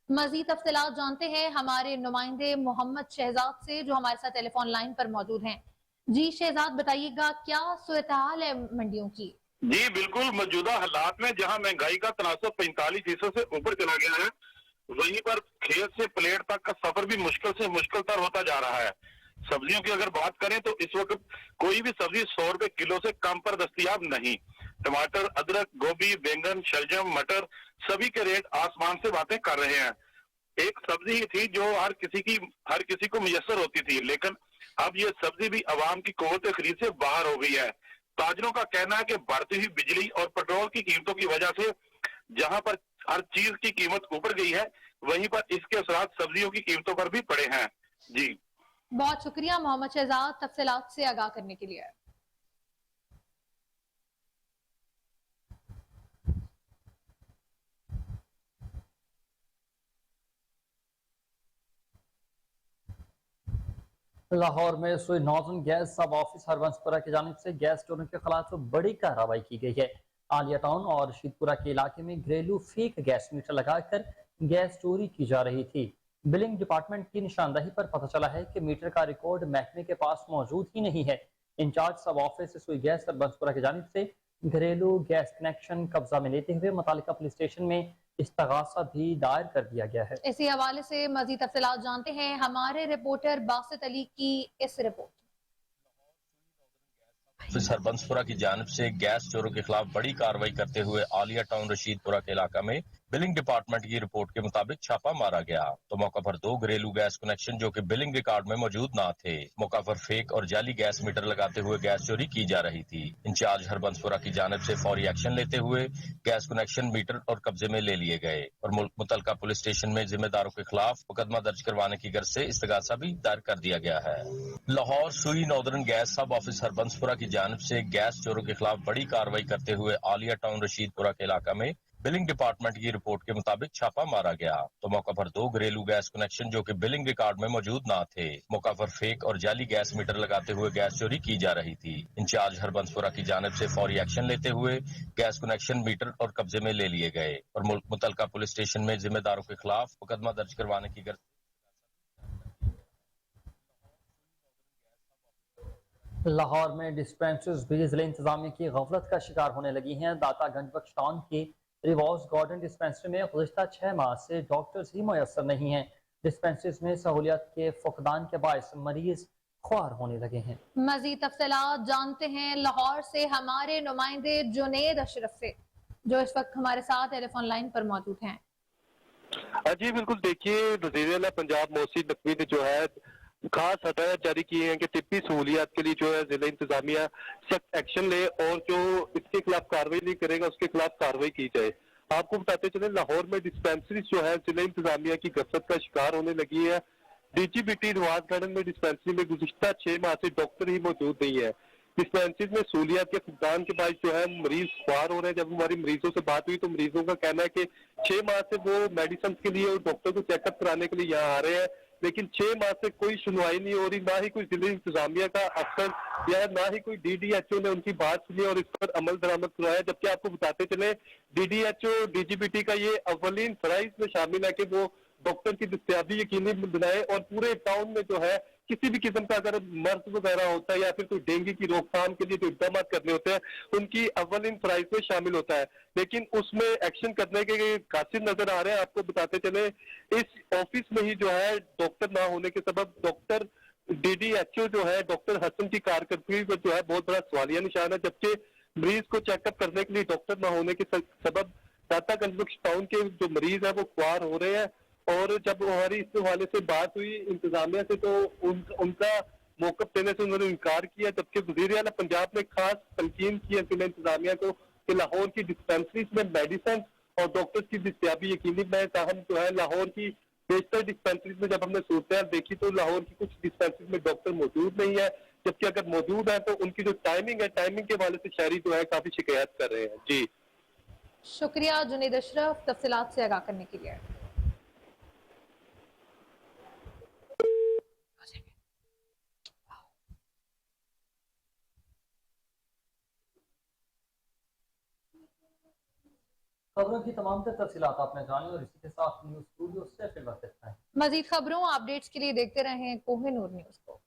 Speaker 2: मजीद तफसीलात जानते हैं हमारे नुमाइंदे मोहम्मद शहजाद से, जो हमारे साथ टेलीफोन लाइन पर मौजूद हैं। जी शहजाद, बताइएगा क्या सूरत हाल है मंडियों की?
Speaker 3: जी बिल्कुल, मौजूदा हालात में जहां महंगाई का तनासब 45% से ऊपर चला गया है, वहीं पर खेत से प्लेट तक का सफर भी मुश्किल से मुश्किल तर होता जा रहा है। सब्जियों की अगर बात करें तो इस वक्त कोई भी सब्जी 100 रुपए किलो से कम पर दस्तयाब नहीं। टमाटर, अदरक, गोभी, बैंगन, शलजम, मटर सभी के रेट आसमान से बातें कर रहे हैं। एक सब्जी ही थी जो हर किसी को मुयस्सर होती थी, लेकिन अब ये सब्जी भी आवाम की कुव्वत खरीद से बाहर हो गई है। ताजरों का कहना है कि बढ़ती हुई बिजली और पेट्रोल की कीमतों की वजह से जहां पर हर चीज की कीमत ऊपर गई है, वहीं पर इसके असरात सब्जियों की कीमतों पर भी पड़े हैं। जी
Speaker 2: बहुत शुक्रिया मोहम्मद शहजाद तफसीलात से आगाह करने के लिए।
Speaker 1: लाहौर में सुई नॉर्दर्न गैस सब ऑफिस हरबंसपुरा की जानिब से गैस चोरों के खिलाफ बड़ी कार्रवाई की गई है। आलिया टाउन और रशीदपुरा के इलाके में घरेलू फेक गैस मीटर लगाकर गैस चोरी की जा रही थी। बिलिंग डिपार्टमेंट की निशानदही पर पता चला है कि मीटर का रिकॉर्ड महकमे के पास मौजूद ही नहीं है। इंचार्ज सब ऑफिस सुई गैस हरबंसपुरा की जानिब से घरेलू गैस कनेक्शन कब्जा में लेते हुए मुतालिका पुलिस स्टेशन में इस्तगासा भी दायर कर दिया गया है।
Speaker 2: इसी हवाले से मजीद तफसीलात जानते हैं हमारे रिपोर्टर बासित अली की इस रिपोर्ट।
Speaker 22: हरबंसपुरा की जानिब से गैस चोरों के खिलाफ बड़ी कार्रवाई करते हुए आलिया टाउन रशीदपुरा के इलाका में बिलिंग डिपार्टमेंट की रिपोर्ट के मुताबिक छापा मारा गया तो मौका पर 2 घरेलू गैस कनेक्शन जो कि बिलिंग रिकॉर्ड में मौजूद ना थे, मौका पर फेक और जाली गैस मीटर लगाते हुए गैस चोरी की जा रही थी। इंचार्ज हरबंसपुरा की जानिब से फौरी एक्शन लेते हुए गैस कनेक्शन मीटर और कब्जे में ले लिए गए और मुतलका पुलिस स्टेशन में जिम्मेदारों के खिलाफ मुकदमा दर्ज करवाने की गर्ज से इस्तगासा भी दायर कर दिया गया है। लाहौर सुई नॉर्दर्न गैस सब ऑफिस हरबंसपुरा की जानिब से गैस चोरों के खिलाफ बड़ी कार्रवाई करते हुए आलिया टाउन रशीदपुरा के इलाका में बिलिंग डिपार्टमेंट की रिपोर्ट के मुताबिक छापा मारा गया तो मौका पर 2 घरेलू गैस कनेक्शन जो कि बिलिंग रिकॉर्ड में मौजूद ना थे, मौका पर फेक और जाली गैस मीटर लगाते हुए गैस चोरी की जा रही थी। इंचार्ज हरबंसपुरा की जानिब से फौरी एक्शन लेते हुए गैस कनेक्शन मीटर और कब्जे में ले लिए गए और मुतलका पुलिस स्टेशन में जिम्मेदारों के खिलाफ मुकदमा दर्ज करवाने की गर्ज।
Speaker 1: लाहौर में डिस्पेंसरीज भी जिला इंतजामिया की गफलत का शिकार होने लगी हैं। दातागंज बख्श टाउन की रिवॉर्स गार्डन डिस्पेंसरी में गुज़िश्ता 6 माह से डॉक्टर्स ही मुयस्सर नहीं हैं। डिस्पेंसरीज में सहूलियत के फुकदान के बायस मरीज ख्वार होने लगे हैं।
Speaker 2: मजीद तफसीलात जानते हैं लाहौर से हमारे नुमाइंदे जुनेद अशरफ से, जो इस वक्त हमारे साथ टेलीफोन लाइन पर मौजूद हैं।
Speaker 3: जी बिल्कुल, देखिए वज़ीर-ए-आला पंजाब मोहसिन नकवी ने जो है खास हदायत जारी की है कि तिब्बी सहूलियात के लिए जो है जिला इंतजामिया सख्त एक्शन ले और जो इसके खिलाफ कार्रवाई नहीं करेगा उसके खिलाफ कार्रवाई की जाए। आपको बताते चले लाहौर में डिस्पेंसरी जो है जिला इंतजामिया की गफलत का शिकार होने लगी है। डीजीबीटी रिवाज गार्डन में डिस्पेंसरी में गुज़िश्ता 6 माह से डॉक्टर ही मौजूद नहीं है। डिस्पेंसरी में सहूलियात के फुकदान के बाद जो है मरीज ख्वार हो रहे हैं। जब हमारी मरीजों से बात हुई तो मरीजों का कहना है कि 6 माह से वो मेडिसिन के लिए और डॉक्टर को चेकअप कराने के लिए यहाँ आ रहे हैं, लेकिन 6 माह से कोई सुनवाई नहीं हो रही, ना ही कोई जिला इंतजामिया का अफसर या ना ही कोई DDHO ने उनकी बात सुनी और इस पर अमल दरामद करवाया। जबकि आपको बताते चले DDHO DGBT का ये अव्वलीन फराइज में शामिल है कि वो डॉक्टर की दस्तयाबी यकीनी बनाए और पूरे टाउन में जो है किसी भी किस्म का अगर मर्ज वगैरह होता है या फिर कोई डेंगू की रोकथाम के लिए जो इकदाम करने होते हैं उनकी अव्वलिन फराइज में शामिल होता है, लेकिन उसमें एक्शन करने के कासिर नजर आ रहे हैं। आपको बताते चले इस ऑफिस में ही जो है डॉक्टर ना होने के सबब डॉक्टर DDHO जो है डॉक्टर हसन की कारकर्दगी पर जो है बहुत बड़ा सवालिया निशान है, जबकि मरीज को चेकअप करने के लिए डॉक्टर ना होने के सबब दातागंज टाउन के जो मरीज है वो ख्वार हो रहे हैं। और जब हमारी इस हवाले से बात हुई इंतजामिया से तो उनका मौकफ देने से उन्होंने इनकार किया, जबकि वज़ीर आला पंजाब ने खास तलकीन की है जिला इंतजामिया को कि लाहौर की डिस्पेंसरीज में मेडिसिन और डॉक्टर्स की दस्तियाबी यकीनी बनाए। ताहम जो है लाहौर की बेशतर डिस्पेंसरीज में जब हमने सूरत देखी तो लाहौर की कुछ डिस्पेंसरीज में डॉक्टर मौजूद नहीं है, जबकि अगर मौजूद है तो उनकी जो टाइमिंग है, टाइमिंग के हवाले से शहरी जो है काफी शिकायत कर रहे हैं। जी
Speaker 2: शुक्रिया जुनेद अशरफ तफसीलात से आगाह करने के लिए।
Speaker 1: खबरों की तमाम तफसीलात आपने जानी और इसी के साथ न्यूज़ स्टूडियो से फिर वक्त है।
Speaker 2: मजीद खबरों अपडेट्स के लिए देखते रहें कोहिनूर न्यूज़ को।